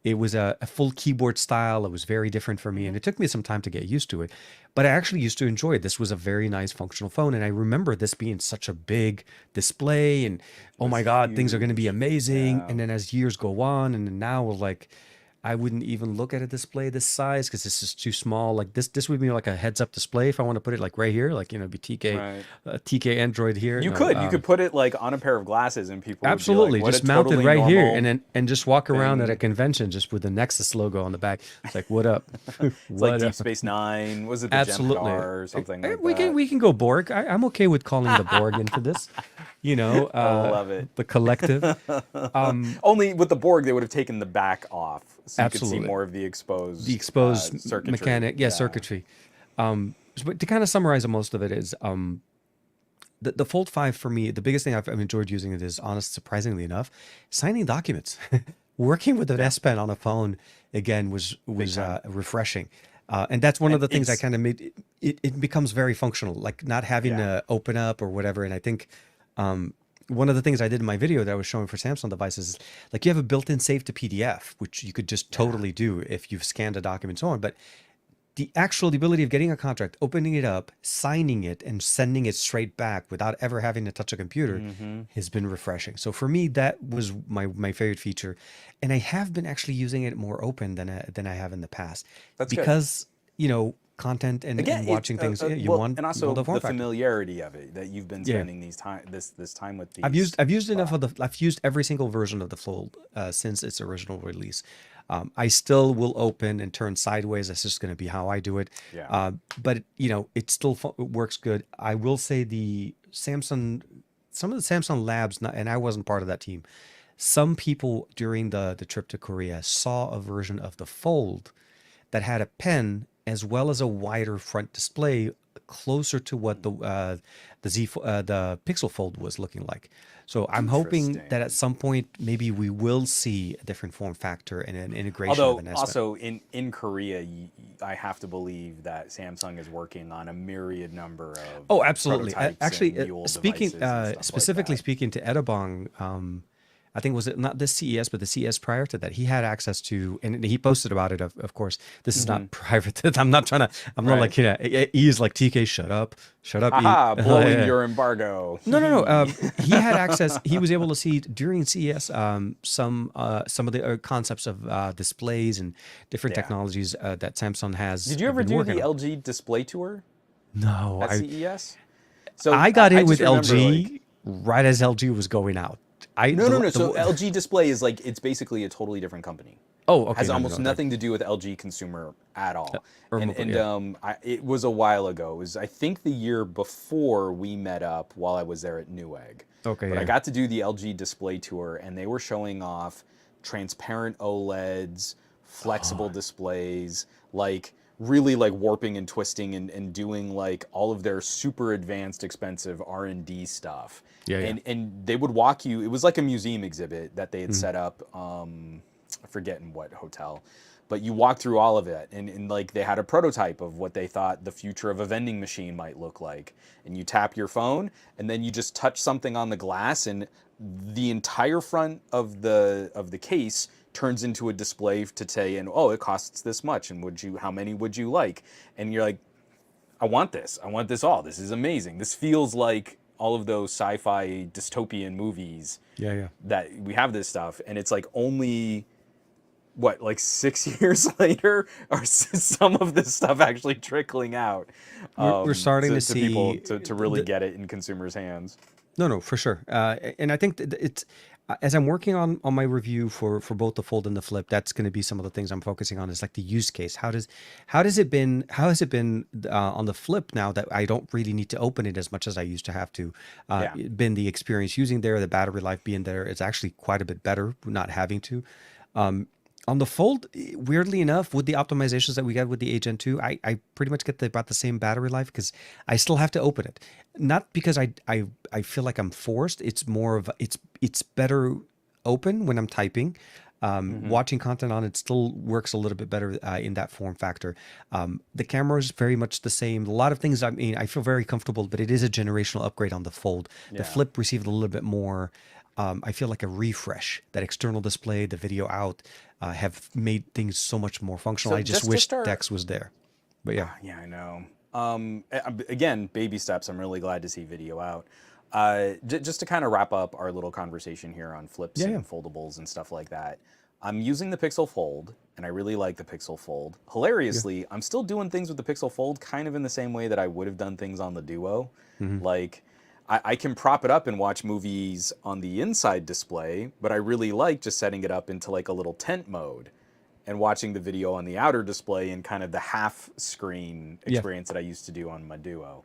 It was a full keyboard style. It was very different for me, and Hmm. it took me some time to get used to it. But I actually used to enjoy it. This was a very nice functional phone, and I remember this being such a big display. And It oh was my God, things are going to be huge. amazing. Yeah. And then as years go on, and then now like I wouldn't even look at a display this size because this is too small. Like this would be like a heads up display if I want to put it like right here, like be TK, Right. TK Android here. No, You could put it like on a pair of glasses, and people would be like, absolutely, "What a just mount it totally right here, normal and just walk around at a thing." convention just with the Nexus logo on the back. It's like, what up, It's like what Deep up? Space Nine. Was it the Absolutely. Jem'Hadar or something like We can that? Borg. I'm okay with calling the Borg into this. Oh, love it. The collective. Only with the Borg, they would have taken the back off, so you could see Absolutely. more of the The exposed exposed circuitry. mechanic, yeah, Yeah. circuitry. But to kind of summarize most of it is the Fold 5 for me, the biggest thing I've enjoyed using it is, honest, surprisingly enough, signing documents. Working with an Yeah. S Pen on a phone again Big time. refreshing. And that's one of And the things I it's kind of made it becomes very functional, like not having yeah. to open up or whatever. And I think one of the things I did in my video that I was showing for Samsung devices is like you have a built-in save to PDF, which you could just Yeah. totally do if you've scanned a document and so on. But the ability of getting a contract, opening it up, signing it, and sending it straight back without ever having to touch a computer Hmm. has been refreshing. So for me, that was my favorite feature, and I have been actually using it more open than I have in the past That's good. because content Again, and it watching things. Yeah, well, and you want also the form the factor. familiarity of it that you've been Yeah. spending this time with these. I've used every single version of the Fold since its original release. I still will open and turn sideways. That's just going to be how I do it. Yeah. But it still it works good. I will say some of the Samsung labs, and I wasn't part of that team. Some people during the trip to Korea saw a version of the Fold that had a pen as well as a wider front display, closer to what the Pixel Fold was looking like. So I'm hoping that at Interesting. some point maybe we will see a different form factor and an integration of Although an S Pen. also in Korea, I have to believe that Samsung is working on a myriad number of Oh, absolutely. prototypes Actually, and mule speaking devices and stuff like specifically that. speaking to Edabong, I think was it not this CES, but the CES prior to that, he had access to, and he posted about it. Of course, this is Hmm. not private. I'm not trying to. I'm not Right. like he is like TK. Shut up, E. Haha, blowing your embargo. No, no, no. Hee He had access. He was able to see during CES some of the concepts of displays and different Yeah. technologies that Samsung has Did you ever been do working the on. LG display tour No, at I CES? So I got I in just with remember like LG right as LG was going out. I no, no, no. the So LG Display is like it's basically a totally different company. Oh, okay, Has no, no, almost no, that nothing to do with LG Consumer at all. remotely, yeah. It was a while ago. It was I think the year before we met up while I was there at Newegg. Okay, But I yeah. got to do the LG Display tour, and they were showing off transparent OLEDs, flexible displays, like really like warping and twisting and doing like all of their super advanced expensive R&D stuff. Yeah, yeah. And they would walk you, it was like a museum exhibit that they had Mhm. set up, I forget in what hotel, but you walk through all of it, and like they had a prototype of what they thought the future of a vending machine might look like, and you tap your phone and then you just touch something on the glass, and the entire front of the case turns into a display to say, and oh, it costs this much, and how many would you like? And you're like, I want this. I want this all. This is amazing. This feels like all of those sci-fi dystopian movies Yeah, yeah. that we have this stuff, and it's like only what, like 6 years later, or some of this stuff actually trickling out We're starting to to people see to really get it in consumers' hands. no, no, for sure. And I think that it's as I'm working on my review for both the Fold and the Flip, that's going to be some of the things I'm focusing on is like the use case. How has it been on the Flip now that I don't really need to open it as much as I used to have to? Yeah. Been the experience using there, the battery life being there, it's actually quite a bit better not having to. On the Fold, weirdly enough, with the optimizations that we got with the Gen 2, I pretty much get about the same battery life because I still have to open it. Not because I feel like I'm forced. It's more of it's better open when I'm typing. Hmm. Watching content on it still works a little bit better in that form factor. The camera is very much the same. A lot of things, I mean, I feel very comfortable, but it is a generational upgrade on the Fold. The Yeah. Flip received a little bit more. I feel like a refresh. That external display, the video out, have made things so much more functional. So I just just to wish start, Dex was there. But yeah, yeah, I know. Again, baby steps. I'm really glad to see video out. Just to kind of wrap up our little conversation here on flips yeah, yeah. and foldables and stuff like that. I'm using the Pixel Fold, and I really like the Pixel Fold. Yeah. Hilariously, I'm still doing things with the Pixel Fold kind of in the same way that I would have done things on the Duo. Hmm. Like, I can prop it up and watch movies on the inside display, but I really like just setting it up into like a little tent mode and watching the video on the outer display in kind of the half screen Yeah. experience that I used to do on my Duo.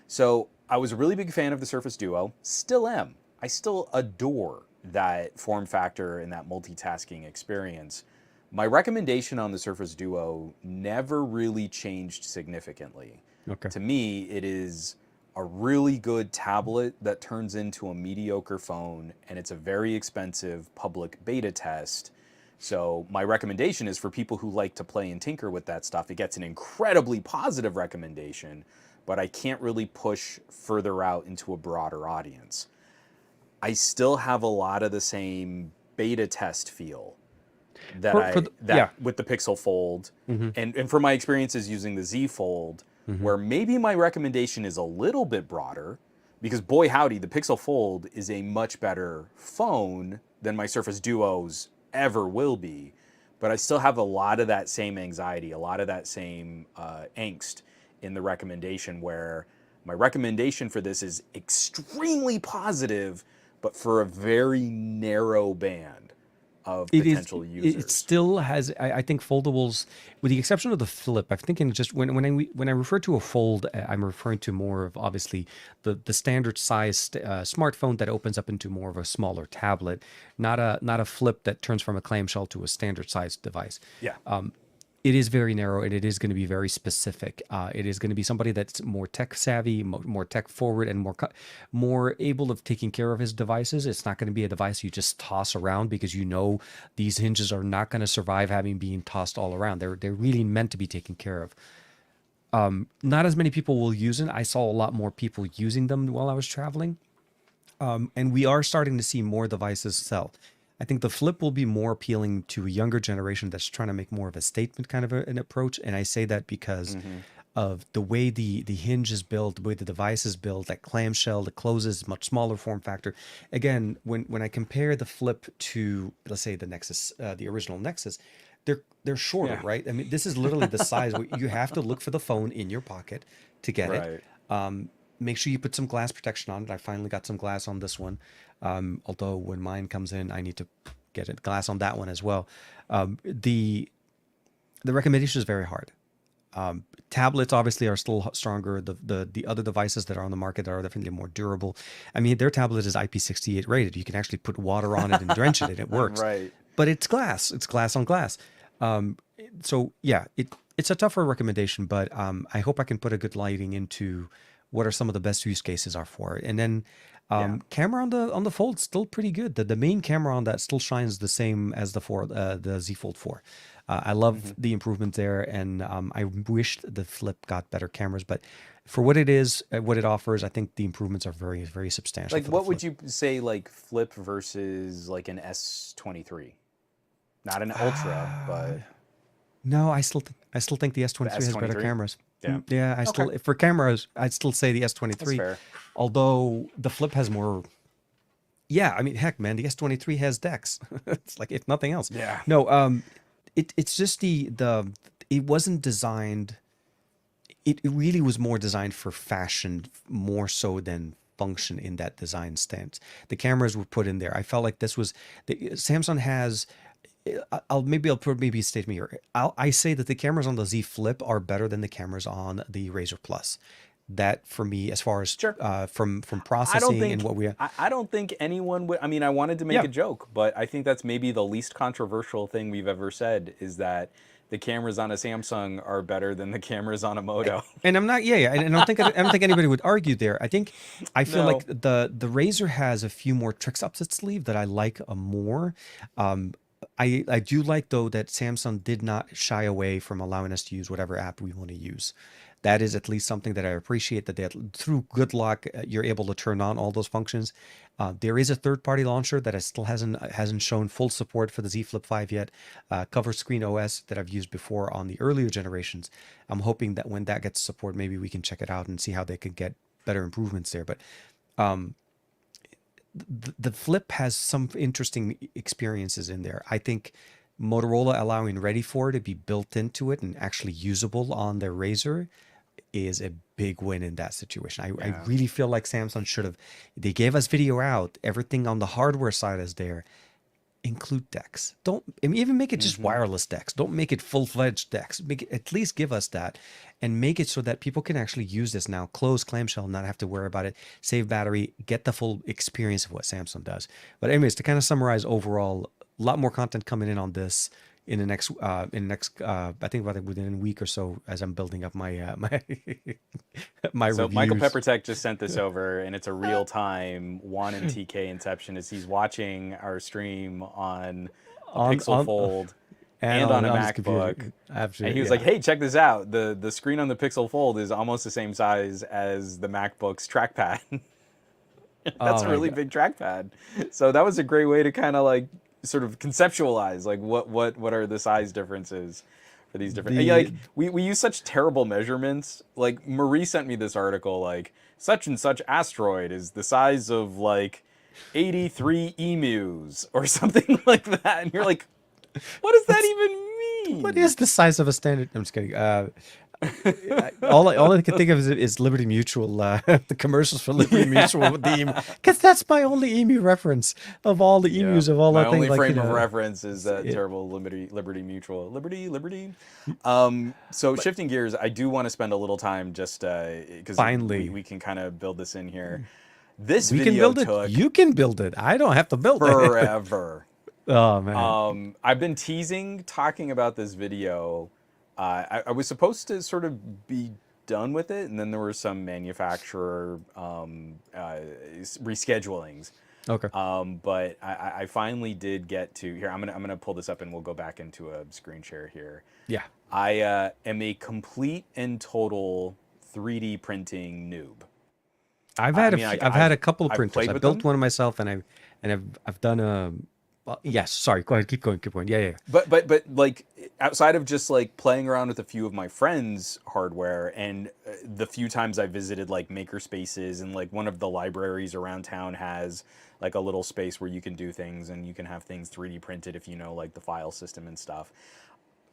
So I was a really big fan of the Surface Duo, still am. I still adore that form factor and that multitasking experience. My recommendation on the Surface Duo never really changed significantly. Okay. To me, it is a really good tablet that turns into a mediocre phone, and it's a very expensive public beta test. So my recommendation is for people who like to play and tinker with that stuff. It gets an incredibly positive recommendation, but I can't really push further out into a broader audience. I still have a lot of the same beta test feel that For I the, that yeah. with the Pixel Fold, Hmm. and for my experiences using the Z Fold, Hmm. where maybe my recommendation is a little bit broader, because boy howdy, the Pixel Fold is a much better phone than my Surface Duos ever will be. But I still have a lot of that same anxiety, a lot of that same angst in the recommendation, where my recommendation for this is extremely positive, but for a very narrow band of It is. potential It users. still has. I think foldables, with the exception of the flip. I'm thinking just when I refer to a fold, I'm referring to more of obviously the standard size smartphone that opens up into more of a smaller tablet, not a flip that turns from a clamshell to a standard sized device. Yeah. It is very narrow and it is going to be very specific. It is going to be somebody that's more tech savvy, more tech forward, and more able of taking care of his devices. It's not going to be a device you just toss around because you know these hinges are not going to survive having been tossed all around. They're really meant to be taken care of. Not as many people will use it. I saw a lot more people using them while I was traveling, and we are starting to see more devices sell. I think the flip will be more appealing to a younger generation that's trying to make more of a statement kind of an approach. And I say that because Mm-hmm. of the way the hinge is built, the way the device is built, that clamshell, that closes, much smaller form factor. Again, when I compare the flip to, let's say, the Nexus, the original Nexus, they're shorter, Yeah. right? I mean, this is literally the size where you have to look for the phone in your pocket to get it. Right. Make sure you put some glass protection on it. I finally got some glass on this one. Although when mine comes in, I need to get it glass on that one as well. The recommendation is very hard. Tablets obviously are still stronger. The other devices that are on the market are definitely more durable. I mean, their tablet is IP68 rated. You can actually put water on it and drench it, and it works. Right. But it's glass. It's glass on glass. So yeah, it's a tougher recommendation, but I hope I can put a good lighting into what are some of the best use cases are for it. And then Yeah. camera on the Fold still pretty good. The main camera on that still shines the same as the Z Fold 4. I love Mm-hmm. the improvement there, and I wished the Flip got better cameras, but for what it is, what it offers, I think the improvements are very, very substantial Like, for the what Flip. would you say, like, flip versus like an S23? Not an Ultra, Uh, but no, I still think the the S23 has better S23. cameras. Yeah. Yeah, I Okay. still for cameras, I'd still say the That's S23, fair. although the Flip has more. Yeah, I mean, heck, man, the S23 has decks. It's like if nothing else. Yeah. No, it's just the it wasn't designed. It really was more designed for fashion more so than function in that design stance. The cameras were put in there. I felt like this was Samsung has. I'll put maybe a statement here. I say that the cameras on the Z Flip are better than the cameras on the Razr Plus. That for me, as far as Sure. from I don't processing and think what we I don't think anyone would. I mean, I wanted to make yeah. a joke, but I think that's maybe the least controversial thing we've ever said is that the cameras on a Samsung are better than the cameras on a Moto. And I'm not, yeah, and I don't think anybody would argue there. I feel like No. the Razer has a few more tricks up its sleeve that I like more. Um, I do like though that Samsung did not shy away from allowing us to use whatever app we want to use. That is at least something that I appreciate that through good luck you're able to turn on all those functions. There is a third-party launcher that still hasn't shown full support for the Z Flip 5 yet. Cover Screen OS that I've used before on the earlier generations. I'm hoping that when that gets support, maybe we can check it out and see how they could get better improvements there. But the Flip has some interesting experiences in there. I think Motorola allowing Ready for to be built into it and actually usable on their Razr is a big win in that situation. I Yeah. really feel like Samsung should have, they gave us video out, everything on the hardware side is there. Include decks. Don't, I mean, even make it just Hmm. wireless decks. Don't make it full-fledged decks. Make it, at least give us that and make it so that people can actually use this now. Close clamshell, not have to worry about it. Save battery, get the full experience of what Samsung does. But anyways, to kind of summarize overall, a lot more content coming in on this in the next I think about it within a week or so as I'm building up my my So Michael reviews. Peppertech just sent this over, and it's a real time Juan and TK Inception as he's watching our stream on a Pixel On Fold and and on a on his MacBook. computer. And he Absolutely, was like, yeah. "Hey, check this out. The screen on the Pixel Fold is almost the same size as the MacBook's trackpad. That's Oh a my really god. big trackpad." So that was a great way to kind of like sort of conceptualize like what are the size differences for these different. And, yeah, The like we use such terrible measurements. Like Marie sent me this article like such and such asteroid is the size of like 83 emus or something like that, and you're like, what does that what's even what mean? is the size of a standard? I'm just kidding. All I can think of is Liberty Mutual, the commercials for Liberty Mutual with the emu, because that's my only emu reference of all the Yeah, emus of all my the things. only Like frame of reference is that it, terrible Liberty Mutual. Liberty. So but shifting gears, I do want to spend a little time just because finally, we can kind of build this in here. This we can video build it. took You can build it. I don't have to build it. forever. Oh man, I've been teasing talking about this video. I was supposed to sort of be done with it, and then there were some manufacturer reschedulings. okay, But I finally did get to here. I'm gonna pull this up, and we'll go back into a screen share here. yeah. I am a complete and total 3D printing noob. I mean, I've had a couple of I've printers. played I with built them, one myself, and I've done a. Well, yes, sorry. Go ahead. Keep going. Yeah, yeah. but like outside of just like playing around with a few of my friends' hardware and the few times I visited like maker spaces, and like one of the libraries around town has like a little space where you can do things and you can have things 3D printed if you know like the file system and stuff.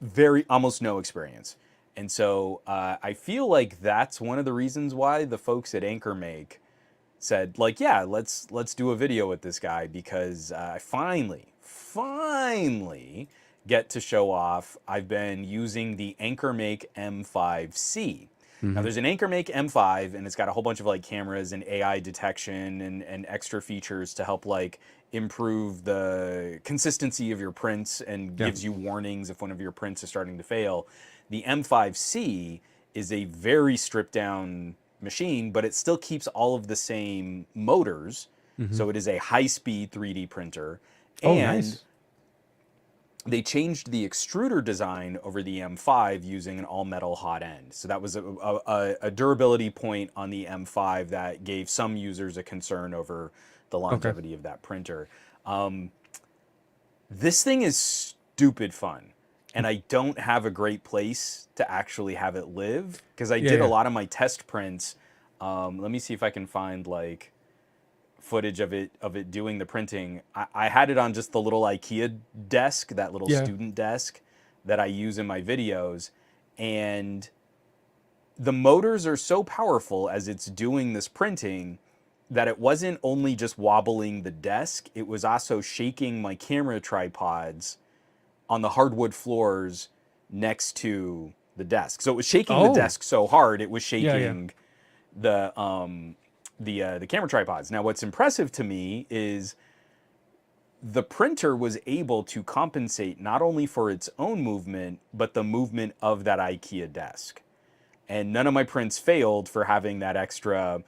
Very almost no experience. And so I feel like that's one of the reasons why the folks at AnkerMake said like, yeah, let's do a video with this guy, because I finally get to show off. I've been using the AnkerMake M5C. Now Hmm. there's an AnkerMake M5, and it's got a whole bunch of like cameras and AI detection and extra features to help like improve the consistency of your prints and Yeah. gives you warnings if one of your prints is starting to fail. The M5C is a very stripped down machine, but it still keeps all of the same motors. Hmm. So it is a high speed 3D printer. Oh, And nice. they changed the extruder design over the M5 using an all metal hot end. So that was a durability point on the M5 that gave some users a concern over the Okay. longevity of that printer. Um, this thing is stupid fun. And I don't have a great place to actually have it live because I Yeah, did a yeah. lot of my test prints. Let me see if I can find like footage of it doing the printing. I had it on just the little IKEA desk, that little Yeah. student desk that I use in my videos, and the motors are so powerful as it's doing this printing that it wasn't only just wobbling the desk, it was also shaking my camera tripods on the hardwood floors next to the desk. So it was shaking the Oh, desk so hard it was yeah, yeah. shaking the camera tripods. Now, what's impressive to me is the printer was able to compensate not only for its own movement, but the movement of that IKEA desk. And none of my prints failed for having that extra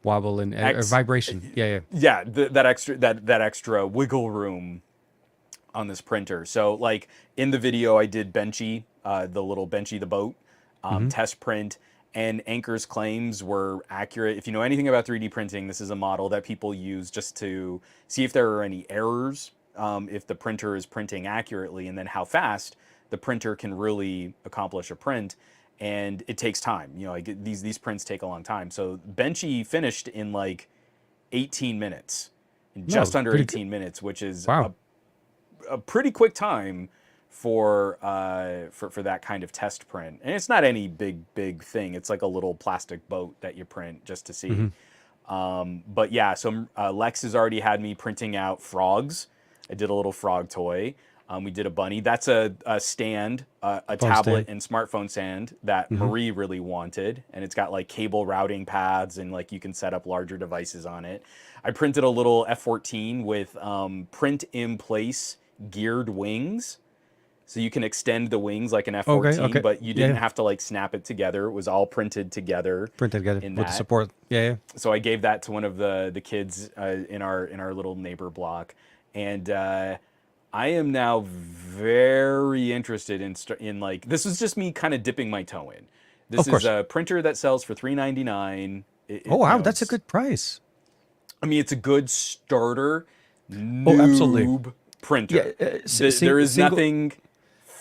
Wobble and X, vibration. Yeah, yeah. yeah, that extra wiggle room on this printer. So like in the video, I did Benchy, the little Benchy the boat Hmm. test print, and Anker's claims were accurate. If you know anything about 3D printing, this is a model that people use just to see if there are any errors, if the printer is printing accurately, and then how fast the printer can really accomplish a print. And it takes time. You know, like these prints take a long time. So Benchy finished in like 18 minutes. in No, just under pretty good. 18 minutes, which is Wow. a pretty quick time for that kind of test print. And it's not any big thing. It's like a little plastic boat that you print just to see. Hmm. But yeah, so Lex has already had me printing out frogs. I did a little frog toy. We did a bunny. That's a stand, a Phone tablet stand. and smartphone stand that Hmm. Marie really wanted, and it's got like cable routing pads and like you can set up larger devices on it. I printed a little F-14 with print in place geared wings, so you can extend the wings like an Okay. F-14, Okay. but you Yeah. didn't Yeah. have to like snap it together. It was all printed together Printed together in with the that. support. Yeah. Yeah. So I gave that to one of the kids in our little neighbor block, and I am now very interested in like this is just me kind of dipping my toe in. This Of is course. a printer that sells for $3.99. Oh You wow, know, that's a it's good price. I mean it's a good starter Oh, absolutely. noob Yeah. printer. There is Single. nothing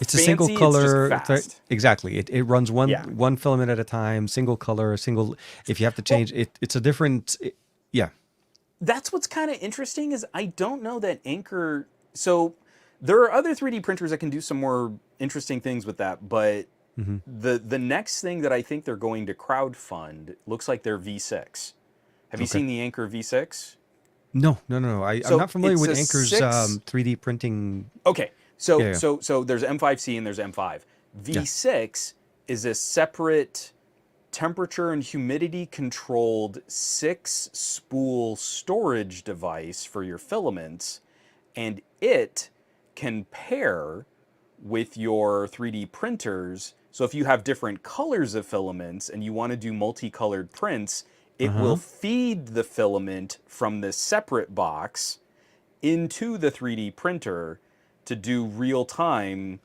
It's a single fancy. It's just color. fast. Exactly. It runs Yeah. one filament at a time. Single color. Single. If you have to Well, change it, it's a different. Yeah. that's what's kind of interesting is I don't know that Anker. So there are other 3D printers that can do some more interesting things with that, but Hmm. the next thing that I think they're going to crowdfund looks like their V6. Have you Okay. seen the Anker V6? No, no, no, no. I'm So not familiar it's with a Anker's six. 3D printing. Okay, Yeah, so yeah, so so there's M5C and there's M5. yeah. V6 is a separate temperature and humidity controlled 6 spool storage device for your filaments, and it can pair with your 3D printers. So if you have different colors of filaments and you want to do multicolored prints, Uh it will huh. feed the filament from the separate box into the 3D printer to do real time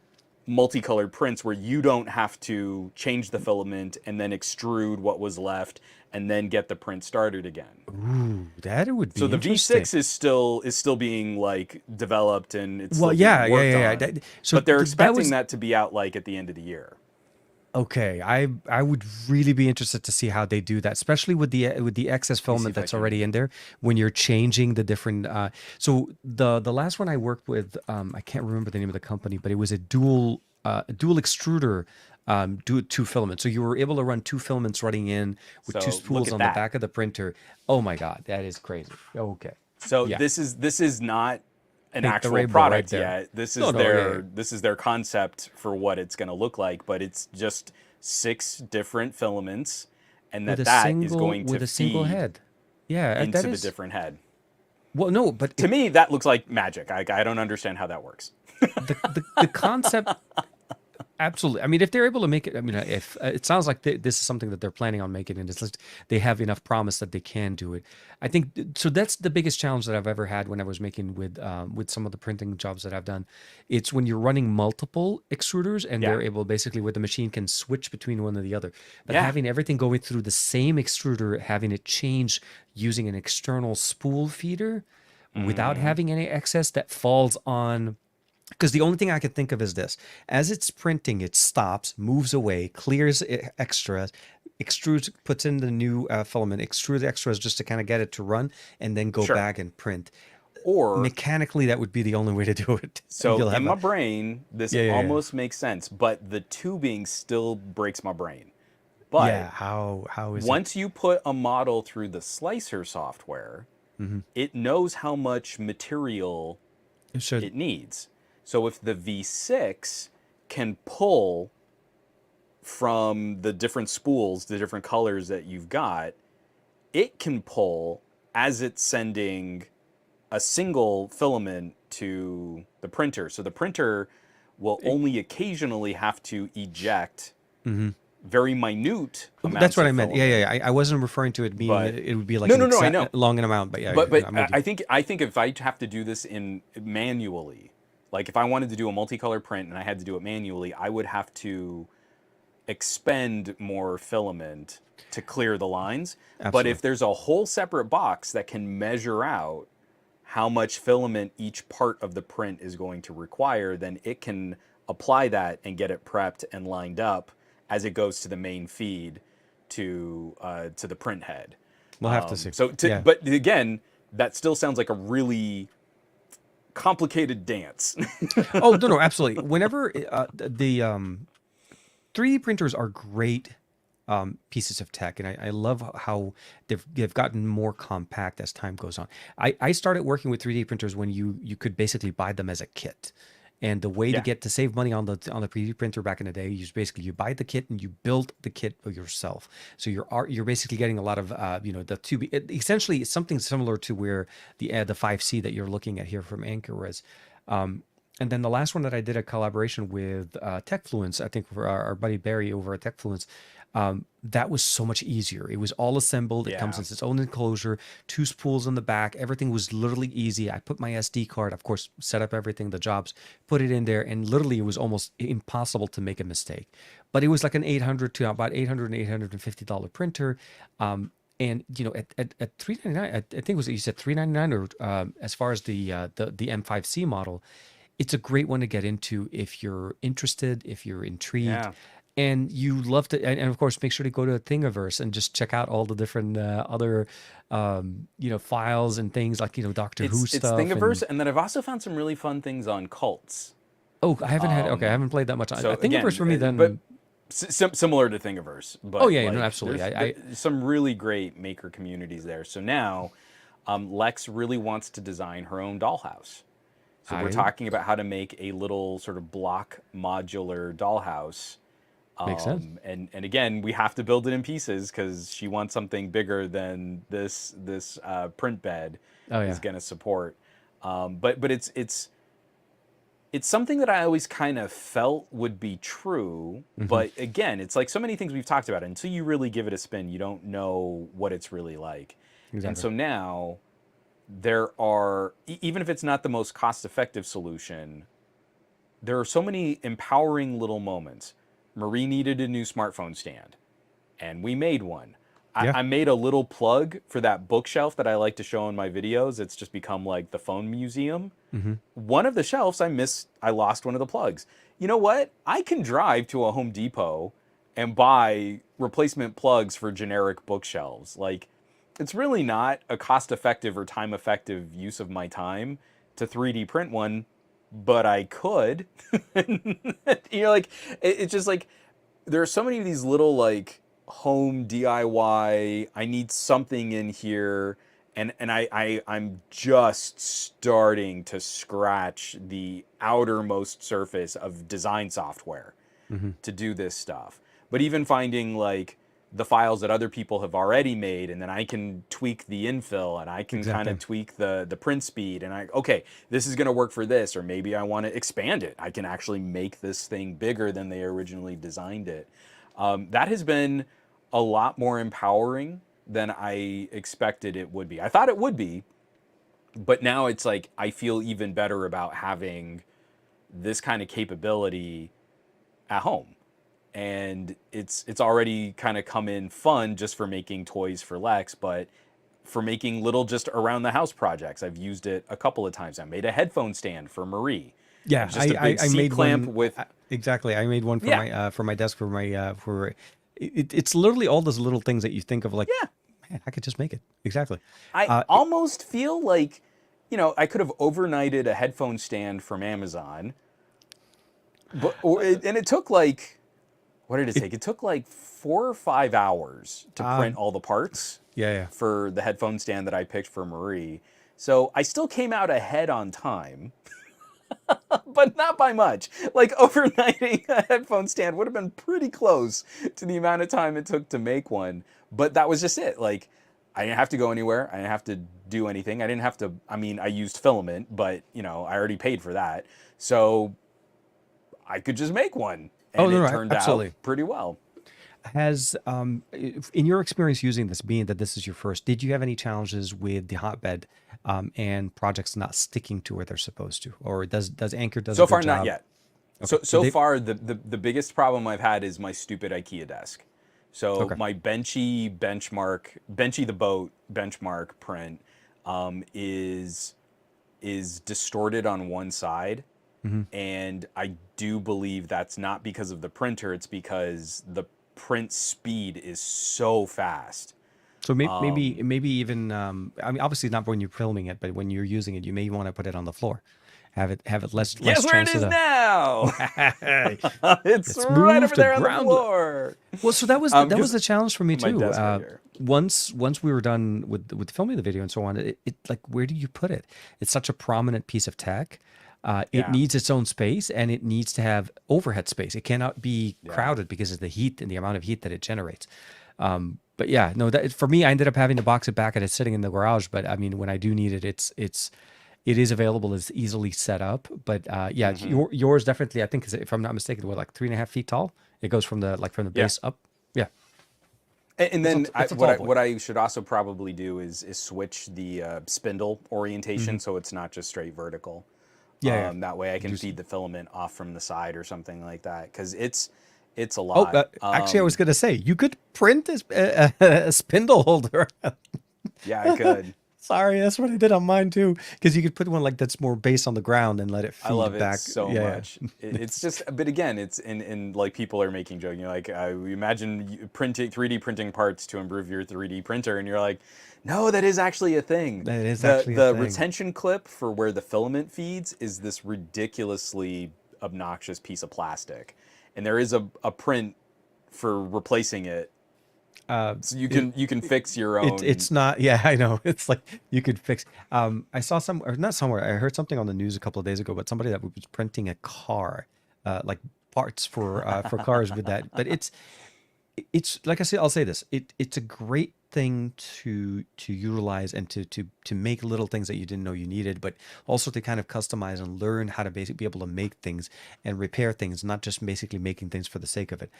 multicolored prints where you don't have to change the filament and then extrude what was left and then get the print started again. Ooh, that would So be the interesting. V6 is still being like developed and it's Well, still being yeah, yeah, worked yeah, yeah. on, So but they're that expecting was that to be out like at the end of the year. okay. I would really be interested to see how they do that, especially with the excess Let me see filament if I that's can. already in there when you're changing the different. So the last one I worked with, I can't remember the name of the company, but it was a dual extruder. Two filaments. So you were able to run two filaments running in with two So look spools at on the that. back of the printer. Oh my God, that is crazy. Okay. So Yeah. this is not an Paint the actual rainbow right product there. yet. This No, is no, yeah, yeah. their concept for what it's going to look like, but it's just 6 different filaments, and that is going to With a single feed head. Yeah, that into the is different head. well, no, but To me, that looks like magic. I don't understand how that works. the concept. Absolutely. I mean, if they're able to make it, I mean, if it sounds like this is something that they're planning on making, and it's just they have enough promise that they can do it. I think so. That's the biggest challenge that I've ever had when I was making with some of the printing jobs that I've done. It's when you're running multiple extruders, and Yeah, they're able basically with the machine can switch between one or the other. But yeah. having everything going through the same extruder, having it change using an external spool feeder without Hmm. having any excess that falls on because the only thing I could think of is this: as it's printing, it stops, moves away, clears extras, extrudes, puts in the new filament, extrudes extras just to kind of get it to run, and then go Sure. back and print. Or Mechanically, that would be the only way to do it. so You'll in have my a brain, this yeah, yeah, yeah. almost makes sense, but the tubing still breaks my brain. But Yeah, how is it? once you put a model through the slicer software, Hmm. it knows how much material It should. it needs. So if the V6 can pull from the different spools, the different colors that you've got, it can pull as it's sending a single filament to the printer. So the printer will only occasionally have to eject Mm-hmm. very minute That's amounts what of I meant. Yeah, yeah, filament. yeah. I wasn't referring to it being But it would be like no, an no, no, I exact know. long amount, but yeah, But yeah, but I'm I with you. I think if I have to do this in manually, like if I wanted to do a multicolor print and I had to do it manually, I would have to expend more filament to clear the lines. But Absolutely. if there's a whole separate box that can measure out how much filament each part of the print is going to require, then it can apply that and get it prepped and lined up as it goes to the main feed to the print head. We'll have to see. So, Yeah. but again, that still sounds like a really complicated dance. Oh, no, no, absolutely. Whenever the 3D printers are great pieces of tech, and I love how they've gotten more compact as time goes on. I started working with 3D printers when you could basically buy them as a kit. And the way to Yeah. get to save money on the 3D printer back in the day, you buy the kit and you build the kit yourself. So you're basically getting a lot of the 2B. Essentially, it's something similar to where the 5C that you're looking at here from Anker was. And then the last one that I did a collaboration with TechFluence, I think for our buddy Barry over at TechFluence, that was so much easier. It was all assembled. It comes Yeah. in its own enclosure, two spools on the back. Everything was literally easy. I put my SD card, of course, set up everything, the jobs, put it in there, and literally it was almost impossible to make a mistake. But it was like an 800 to about 800 and $850 printer. And at 399, I think it was you said 399, or as far as the M5C model, it's a great one to get into if you're interested, if you're intrigued, Yeah. and you love to. And of course, make sure to go to Thingiverse and just check out all the different other files and things like Doctor Who It's stuff. And Thingiverse, and then I've also found some really fun things on cults. oh, I haven't had okay, I haven't played that much. So Thingiverse again, for me but then. similar to Thingiverse, Oh but yeah, yeah, no, like absolutely. there's some really great maker communities there. So now, Lex really wants to design her own dollhouse. So we're I talking about how to make a little sort of block modular dollhouse. Makes sense. And again, we have to build it in pieces because she wants something bigger than this print bed Oh is yeah. going to support. But it's something that I always kind of felt would be true. Hmm. But again, it's like so many things we've talked about. Until you really give it a spin, you don't know what it's really like. And Exactly. so now there are, even if it's not the most cost effective solution, there are so many empowering little moments. Marie needed a new smartphone stand, and we made one. Yeah. I made a little plug for that bookshelf that I like to show in my videos. It's just become like the phone museum. Hmm. One of the shelves I lost one of the plugs. You know what? I can drive to a Home Depot and buy replacement plugs for generic bookshelves. Like, it's really not a cost effective or time effective use of my time to 3D print one, but I could. Like, it's just like, there are so many of these little like home DIY. I need something in here, and I'm just starting to scratch the outermost surface of design software Hmm. to do this stuff. But even finding like the files that other people have already made, and then I can tweak the infill, and I can kind Exactly. of tweak the print speed, and okay, this is going to work for this, or maybe I want to expand it. I can actually make this thing bigger than they originally designed it. That has been a lot more empowering than I expected it would be. I thought it would be, but now it's like I feel even better about having this kind of capability at home. And it's already kind of come in fun just for making toys for Lex, but for making little just around the house projects. I've used it a couple of times. I made a headphone stand for Marie. It Yeah, was just a big I C made clamp one with exactly. I made one yeah, for my desk for it's literally all those little things that you think of like, yeah. man, I could just make it. Exactly. I Uh, it- almost feel like, I could have overnighted a headphone stand from Amazon, and it took like, what did it it take? It took like 4 or 5 hours to print all the parts yeah, yeah. for the headphone stand that I picked for Marie. So I still came out ahead on time, but not by much. Like, overnighting a headphone stand would have been pretty close to the amount of time it took to make one. But that was just it. Like, I didn't have to go anywhere. I didn't have to do anything. I didn't have to, I mean, I used filament, but, I already paid for that. So I could just make one. Oh And no, it no, turned out absolutely. pretty well. Has in your experience using this, being that this is your first, did you have any challenges with the hotbed and projects not sticking to where they're supposed to, or does Anchor does a So good far, not job? yet. Okay, So far, the biggest problem I've had is my stupid IKEA desk. So okay, my Benchy the boat benchmark print is distorted on one side, hmm, and I do believe that's not because of the printer. It's because the print speed is so fast. So maybe even I mean obviously not when you're filming it, but when you're using it, you may want to put it on the floor. Have it less Guess where it chances is of now? hey, It's it's right over moved to there on the ground. floor. Well, so that was Just the challenge for me my too. desk right here. Once we were done with filming the video and so on, it like where do you put it? It's such a prominent piece of tech. It Yeah, needs its own space and it needs to have overhead space. It cannot be yeah. crowded because of the heat and the amount of heat that it generates. But yeah, no, that for me, I ended up having to box it back and it's sitting in the garage. But I mean, when I do need it, it is available. It's easily set up. But yeah, Hmm. yours definitely. I think if I'm not mistaken, what like 3.5 feet tall. It goes from the Yeah. base up. Yeah, And then it's a tall boy. what I should also probably do is switch the spindle Hmm. orientation so it's not just straight vertical. Yeah, yeah. That way I can Do feed the filament off from the side or something like that because it's a Oh, lot. actually, I was gonna say you could print a spindle holder. Yeah, I could. Sorry, that's what I did on mine too. Because you could put one like that's more based on the ground and let it I love feed it back. so Yeah, much. yeah. It's just, but again, it's in like people are making joking. You're like, imagine printing 3D printing parts to improve your 3D printer, and you're like, no, that is actually a thing. That is The actually a the thing. retention clip for where the filament feeds is this ridiculously obnoxious piece of plastic, and there is a print for replacing it, Uh, so it, you can fix your it's own. not. Yeah, I know. It's like you could fix. I saw some or not somewhere. I heard something on the news a couple of days ago, but somebody that was printing a car, like parts for cars with that. But it's like I say, I'll say this. It's a great thing to utilize and to make little things that you didn't know you needed, but also to kind of customize and learn how to basically be able to make things and repair things, not just basically making things for the sake of it.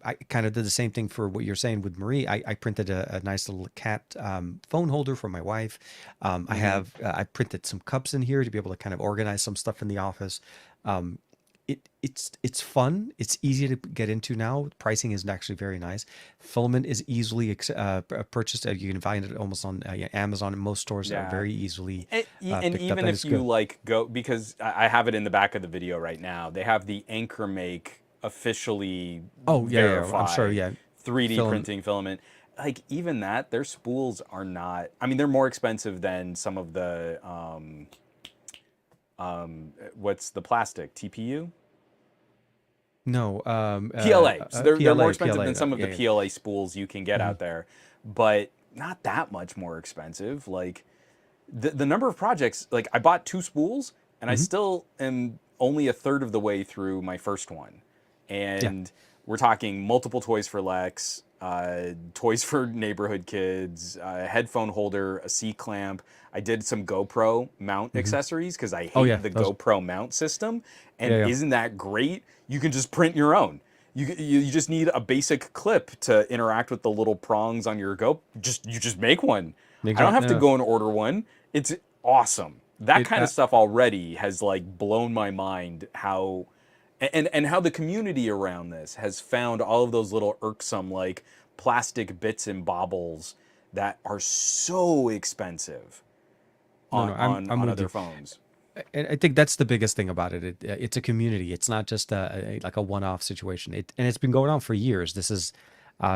I kind of did the same thing for what you're saying with Marie. I printed a nice little cat phone holder for my wife. Hmm. I printed some cups in here to be able to kind of organize some stuff in the office. It's fun. It's easy to get into now. Pricing is actually very nice. Filament is easily purchased. You can find it almost on yeah, Amazon and most stores are Yeah. very easily And picked up, even and if it's you good. like go, because I have it in the back of the video right now, they have the AnkerMake officially Oh yeah, yeah. I'm sure. verified Yeah, 3D film. printing filament. Like even that, their spools are not. I mean, they're more expensive than some of the what's the plastic TPU? No, PLA. So they're more PLA, expensive than some of the yeah, yeah. PLA spools you can get Mhm. out there, but not that much more expensive. Like the number of projects, like I bought two spools and I Mhm. still am only a third of the way through my first one. Yeah. And we're talking multiple toys for Lex, toys for neighborhood kids, a headphone holder, a C clamp. I did some GoPro mount Mhm. accessories because I Oh hate yeah, the those. GoPro mount system. Yeah, And yeah. isn't that great? You can just print your own. You just need a basic clip to interact with the little prongs on your Go. You just make one. I don't Exactly. have to No, go and order one. It's awesome. That it. kind of stuff already has like blown my mind how and how the community around this has found all of those little irksome like plastic bits and baubles that are so expensive No, no. I'm on with other you. phones. And I think that's the biggest thing about it. It's a community. It's not just like a one-off situation. And it's been going on for years. This is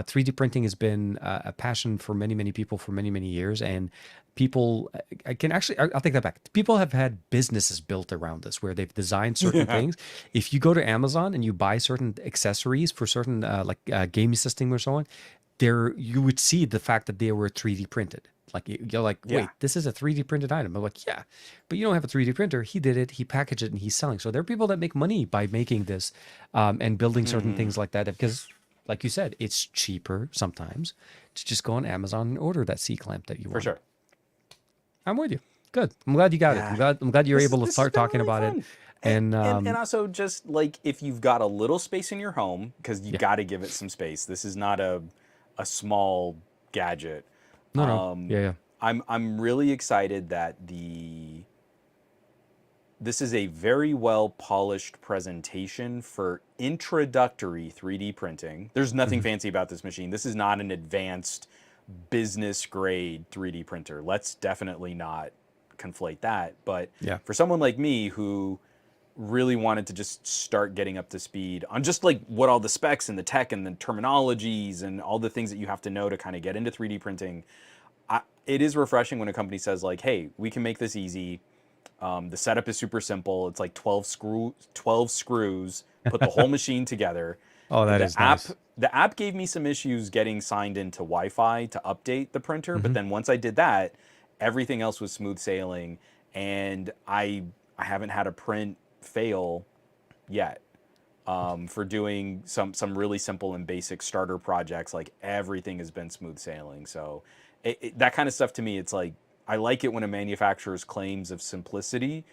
3D printing has been a passion for many, many people for many, many years. And people, I can actually, I'll take that back. People have had businesses built around this where they've designed certain Yeah. things. If you go to Amazon and you buy certain accessories for certain game system or so on, there you would see the fact that they were 3D printed. Like you're like, Yeah. wait, this is a 3D printed item. I'm like, yeah, but you don't have a 3D printer. He did it. He packaged it and he's selling. So there are people that make money by making this and building certain Hmm. things like that because, like you said, it's cheaper sometimes to just go on Amazon and order that C clamp that you For want. sure. I'm with you. Good. I'm glad you got it. Yeah. I'm glad you're able to This has start been talking really about it. fun. And And also just like if you've got a little space in your home, because you yeah, got to give it some space. This is not a small gadget. no, no, yeah, yeah. I'm really excited that this is a very well polished presentation for introductory 3D printing. There's nothing Hmm. fancy about this machine. This is not an advanced business grade 3D printer. Let's definitely not conflate that. But Yeah. for someone like me who really wanted to just start getting up to speed on just like what all the specs and the tech and the terminologies and all the things that you have to know to kind of get into 3D printing. It is refreshing when a company says like, "Hey, we can make this easy. The setup is super simple. It's like 12 screws, put the whole machine together." Oh, that The is app, nice. the app gave me some issues getting signed into Wi-Fi to update the printer, but Hmm. then once I did that, everything else was smooth sailing, and I haven't had a print fail yet. For doing some really simple and basic starter projects, like everything has been smooth sailing. So that kind of stuff to me, it's like I like it when a manufacturer's claims of simplicity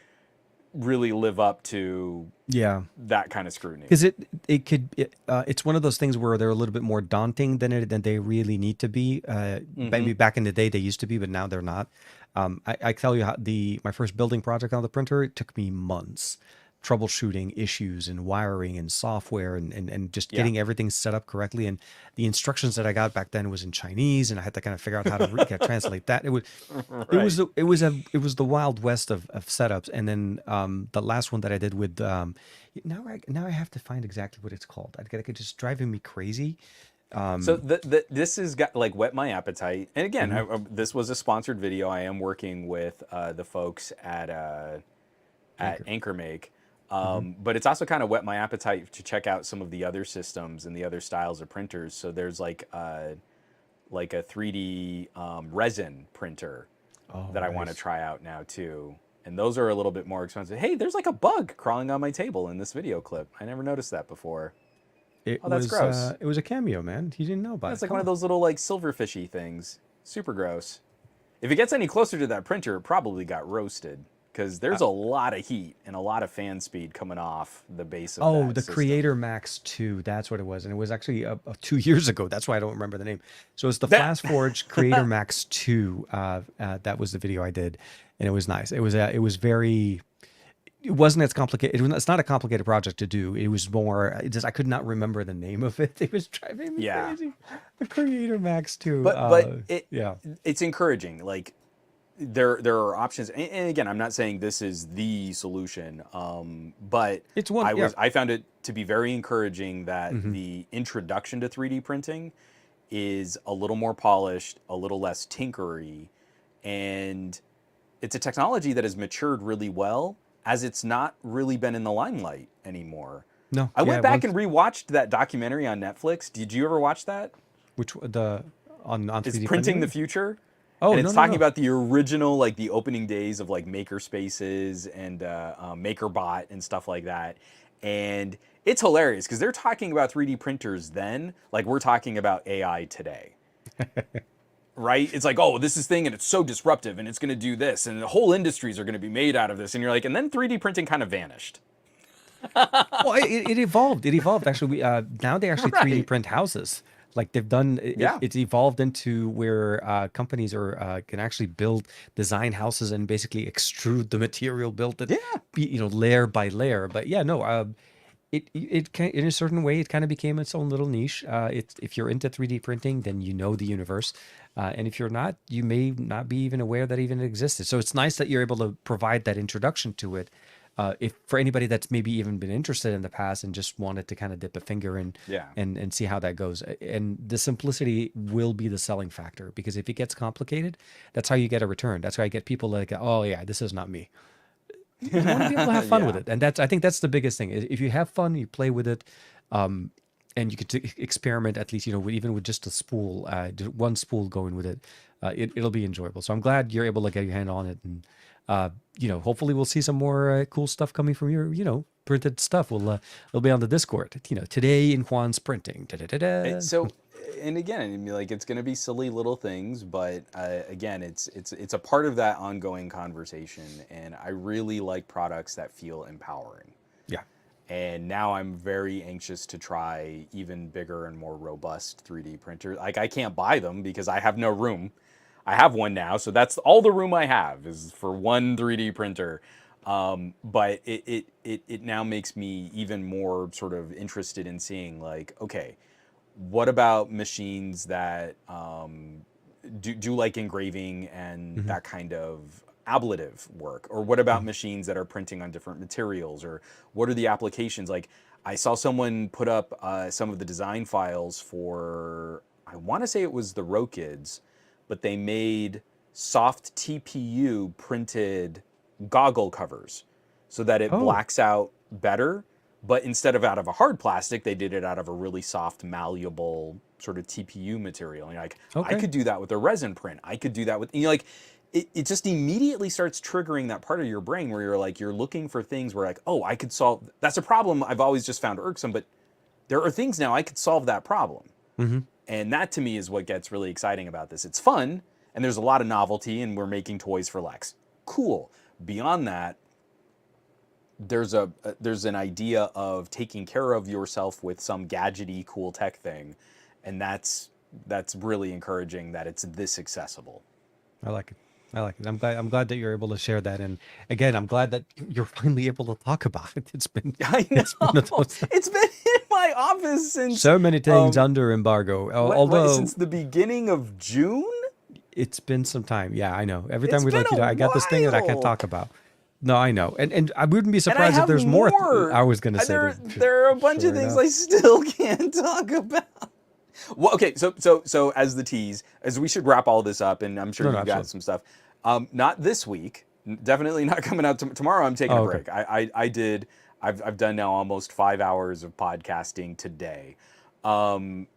really live up to Yeah. that kind of scrutiny. Because it's one of those things where they're a little bit more daunting than they really need to be. Mm-hmm. Maybe back in the day they used to be, but now they're not. I tell you how my first building project on the printer, it took me months troubleshooting issues and wiring and software and just Yeah. getting everything set up correctly. And the instructions that I got back then was in Chinese, and I had to kind of figure out how to translate that. Right. It was the wild west of setups. And then the last one that I did with now I have to find exactly what it's called. It's just driving me crazy. So Um, this has got like whet my appetite. And again, mhm, this was a sponsored video. I am working with the folks at Anchor. AnkerMake. Hmm. But it's also kind of whet my appetite to check out some of the other systems and the other styles of printers. So there's like a 3D resin printer Oh, that I want to nice. try out now too. And those are a little bit more expensive. Hey, there's like a bug crawling on my table in this video clip. I never noticed that before. Oh, that's gross. It was a cameo, man. You didn't know Yeah, about it's it. like Come one of on. those little like silverfishy things. Super gross. If it gets any closer to that printer, it probably got roasted because Uh, there's a lot of heat and a lot of fan speed coming off the base of oh, that the system. Creator Max 2. That's what it was. And it was actually 2 years ago. That's why I don't remember the name. So it's the That Flash Forge Creator Max 2. That was the video I did. And it was nice. It was very, it wasn't as complicated. It's not a complicated project to do. It was more, I could not remember the name of it. It was driving me yeah, crazy. The Creator Max 2. but Yeah. it's encouraging. Like there are options, and again, I'm not saying this is the solution, but It's one. Yeah. I found it to be very encouraging that Hmm. the introduction to 3D printing is a little more polished, a little less tinkery, and it's a technology that has matured really well as it's not really been in the limelight anymore. No. I Yeah. went back Once, and rewatched that documentary on Netflix. Did you ever watch that? on Is 3D Printing the printing? Future? Oh, And no, it's no, talking no. about the original, like the opening days of like maker spaces and MakerBot and stuff like that. And it's hilarious because they're talking about 3D printers then, like we're talking about AI today, right? It's like, oh, this is thing and it's so disruptive and it's going to do this and the whole industries are going to be made out of this. And you're like, and then 3D printing kind of vanished. Well, it evolved. It evolved. Actually, now they actually 3D Right. print houses. Like they've done, Yeah. it's evolved into where companies can actually design houses and basically extrude the material, build it, Yeah. layer by layer. But yeah, no, it can, in a certain way, it kind of became its own little niche. It's if you're into 3D printing, then you know the universe, and if you're not, you may not be even aware that even existed. So it's nice that you're able to provide that introduction to it. If for anybody that's maybe even been interested in the past and just wanted to kind of dip a finger in Yeah. and see how that goes, and the simplicity will be the selling factor because if it gets complicated, that's how you get a return. That's how you get people like, oh yeah, this is not me. You want to be able to have fun with Yeah. it, and I think that's the biggest thing. If you have fun, you play with it, and you could experiment at least, even with just a spool, just one spool going with it, it'll be enjoyable. So I'm glad you're able to get your hand on it, and hopefully we'll see some more cool stuff coming from your, printed stuff. It'll be on the Discord. Today in Juan's printing. Da-da-da-da. So, and again, I mean, like it's going to be silly little things, but again, it's a part of that ongoing conversation, and I really like products that feel empowering. Yeah. And now I'm very anxious to try even bigger and more robust 3D printers. Like I can't buy them because I have no room. I have one now, so that's all the room I have is for one 3D printer. But it now makes me even more sort of interested in seeing like, okay, what about machines that do like engraving and Hmm. that kind of ablative work? Or what about machines that are printing on different materials? Or what are the applications? Like, I saw someone put up some of the design files for, I want to say it was the Rokids, but they made soft TPU printed goggle covers so that it Oh, blacks out better. But instead of out of a hard plastic, they did it out of a really soft, malleable sort of TPU material. And you're like, I okay. could do that with a resin print. I could do that with, like, it just immediately starts triggering that part of your brain where you're like, you're looking for things where like, oh, I could solve, that's a problem I've always just found irksome, but there are things now I could solve that problem. Mm-hmm. And that to me is what gets really exciting about this. It's fun and there's a lot of novelty and we're making toys for Lex. Cool. Beyond that, there's an idea of taking care of yourself with some gadgety cool tech thing, and that's really encouraging that it's this accessible. I like it. I like it. I'm glad that you're able to share that. And again, I'm glad that you're finally able to talk about it. I It's been a know. those, It's been in my office since so many things under embargo. since Although the beginning of June. it's been some time. Yeah, I know. Every time It's we're been like, a I got this thing that I can't while. talk about. No, I know. And I wouldn't be And I surprised if have there's more. more. I was going to say There are a bunch sure of things enough. I still can't talk about. Well, okay, so as the tease, as we should wrap all this up, and I'm sure No, no, you've got absolutely. some stuff. Not this week. Definitely not coming out tomorrow. I'm taking Oh, a okay. break. I've done now almost 5 hours of podcasting today. Um,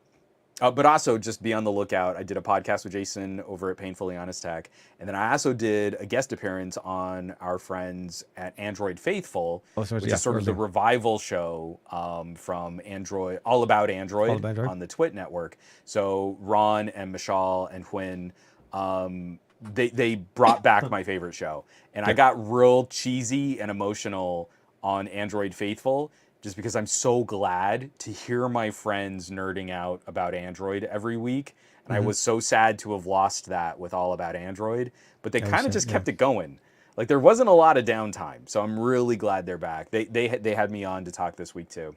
but also just be on the lookout. I did a podcast with Jason over at Painfully Honest Tech, and then I also did a guest appearance on our friends at Android Faithful, Oh, so which yeah, is sort of the earlier. revival show from Android, all about All Android about Android. on the Twit network. So Ron and Michal and Huyn, they brought back my favorite show, and I Good. got real cheesy and emotional on Android Faithful just because I'm so glad to hear my friends nerding out about Android every week. And I Mm-hmm. was so sad to have lost that with All About Android, but they I kind of understand. just Yeah. kept it going. Like there wasn't a lot of downtime, so I'm really glad they're back. They had me on to talk this week too.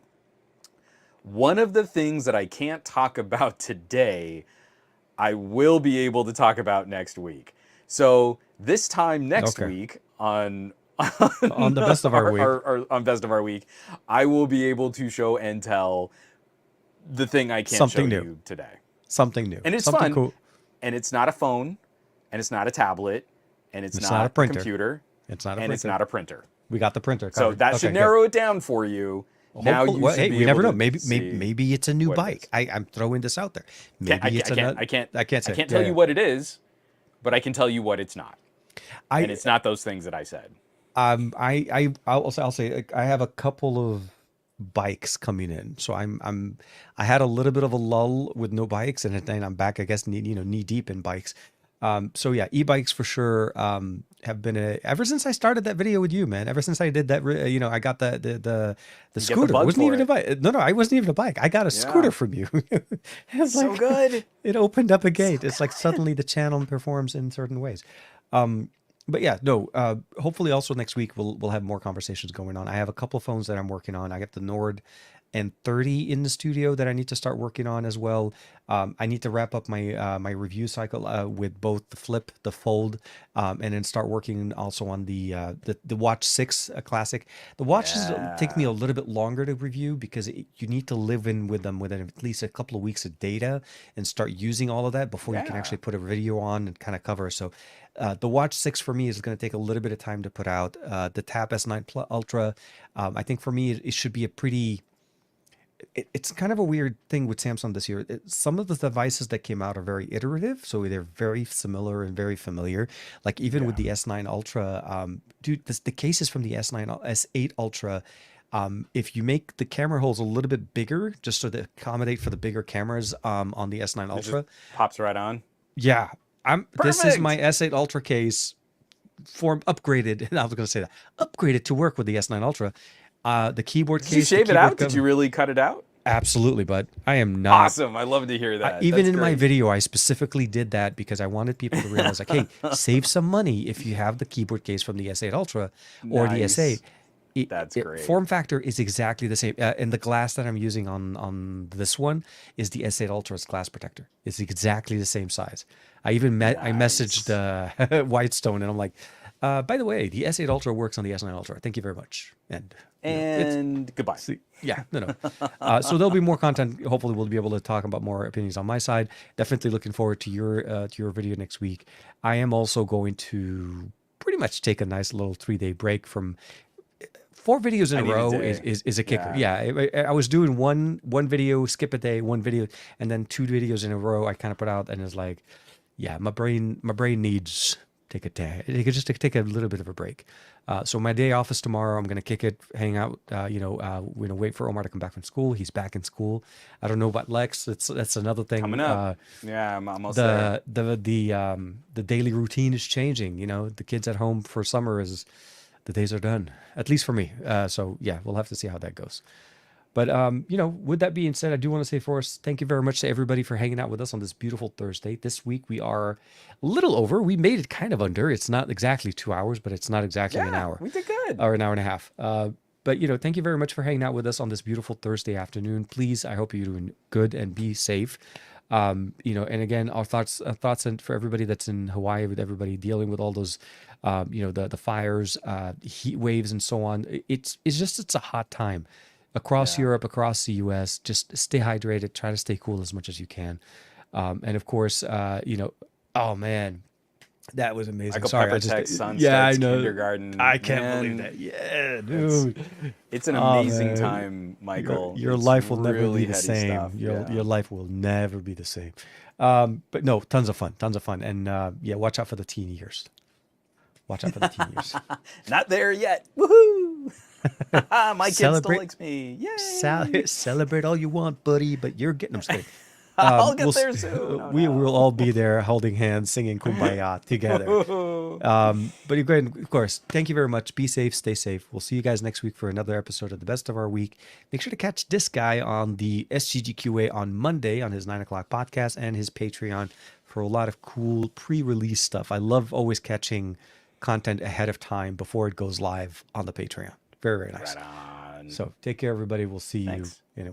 One of the things that I can't talk about today, I will be able to talk about next week. So this time next Okay. week on On the best of our week. on Best of Our Week, I will be able to show and tell the thing I can't show Something new. you today. Something new. And it's Something fun. cool. And it's not a phone, and it's not a tablet, and it's It's not a not a printer. computer, It's not a and it's printer. not a printer. We got the printer So covered. that Okay, should good. narrow it down for you. Now Hopefully, you well, should hey, be we never able know. to Maybe, see maybe it's a new what it bike. is. I'm throwing this out there. Can't, Maybe it's another. I can't say. tell you what it is, but I can tell you what it's not. And I it's not those things that I said. I'll say like, I have a couple of bikes coming in, so I had a little bit of a lull with no bikes, and then I'm back, I guess, knee deep in bikes. So yeah, e-bikes for sure have been ever since I started that video with you, man. Ever since I did that, I got the You get the scooter. It bug wasn't for even a it. bike. No, I wasn't even a bike. I got a Yeah. scooter from you. It's So like good. it opened up a gate. So It's like good. suddenly the channel performs in certain ways. But yeah, no. Hopefully, also next week we'll have more conversations going on. I have a couple of phones that I'm working on. I got the Nord and 30 in the studio that I need to start working on as well. I need to wrap up my review cycle with both the Flip, the Fold, and then start working also on the Watch 6 Classic. The watches take me Yeah. a little bit longer to review because you need to live in with them within at least a couple of weeks of data and start using all of that before you can Yeah. actually put a video on and kind of cover. So the Watch 6 for me is going to take a little bit of time to put out. The Tab S9 Ultra, I think for me it should be a pretty. It's kind of a weird thing with Samsung this year. Some of the devices that came out are very iterative, so they're very similar and very familiar. Like even with Yeah. the S9 Ultra, dude, the cases from the S8 Ultra. If you make the camera holes a little bit bigger, just so to accommodate for the bigger cameras on the S9 It just Ultra, pops right on. yeah, this is my Perfect. S8 Ultra case form upgraded. And I was going to say that upgraded to work with the S9 Ultra. The keyboard Did you case, the shave it keyboard out? Did you cover, really cut it out? absolutely. But I am not. Awesome. I love to hear that. Even That's in my great. video, I specifically did that because I wanted people to realize, like, hey, save some money if you have the keyboard case from the S8 Ultra or the S8. Nice. That's great. Form factor is exactly the same, and the glass that I'm using on this one is the S8 Ultra's glass protector. It's exactly the same size. I even I messaged Nice. Whitestone, and I'm like, By the way, the S8 Ultra works on the S9 Ultra. Thank you very much. And it's And goodbye. yeah, no. So there'll be more content. Hopefully, we'll be able to talk about more opinions on my side. Definitely looking forward to your video next week. I am also going to pretty much take a nice little 3-day break from 4 videos in I a need a row day. is a kicker. Yeah. Yeah, I was doing one video, skip a day, one video, and then 2 videos in a row. I kind of put out, and it's like, yeah, my brain needs take a day. It could just take a little bit of a break. So my day off is tomorrow. I'm gonna kick it, hang out. We're gonna wait for Omar to come back from school. He's back in school. I don't know about Lex. That's another thing. Coming up. Yeah, I'm almost there. The daily routine is changing. The kids at home for summer is the days are done, at least for me. So yeah, we'll have to see how that goes. But with that being said, I do want to say, Forrest, thank you very much to everybody for hanging out with us on this beautiful Thursday. This week we are a little over. We made it kind of under. It's not exactly 2 hours, but it's not exactly an Yeah, hour we did good. or an hour and a half. But thank you very much for hanging out with us on this beautiful Thursday afternoon. Please, I hope you're doing good and be safe. And again, our thoughts and for everybody that's in Hawaii, with everybody dealing with all those, the fires, heat waves, and so on. It's a hot time across Yeah. Europe, across the U.S. Just stay hydrated. Try to stay cool as much as you can. And of course, oh man, that was amazing. Michael Sorry, Pepper Tech's son yeah, I starts know. kindergarten. I can't Man, believe that. Yeah, it's dude. it's an Oh amazing man, time, Michael. your It's life will never be really the heady same. stuff. Your Yeah. life will never be the same. But no, tons of fun, and yeah, watch out for the teen years. Watch out for the teen years. Not there yet. Woohoo! My kid still Celebrate, likes me. Yay! celebrate all you want, buddy. But you're getting them straight. I'll get We'll there soon. Oh we will no. all be there holding hands, singing "Kumbaya" together. But again, of course, thank you very much. Be safe, stay safe. We'll see you guys next week for another episode of the Best of Our Week. Make sure to catch this guy on the SGGQA on Monday on his 9 o'clock podcast and his Patreon for a lot of cool pre-release stuff. I love always catching content ahead of time before it goes live on the Patreon. Very, very nice. Right on. So take care, everybody. We'll see you Thanks. in a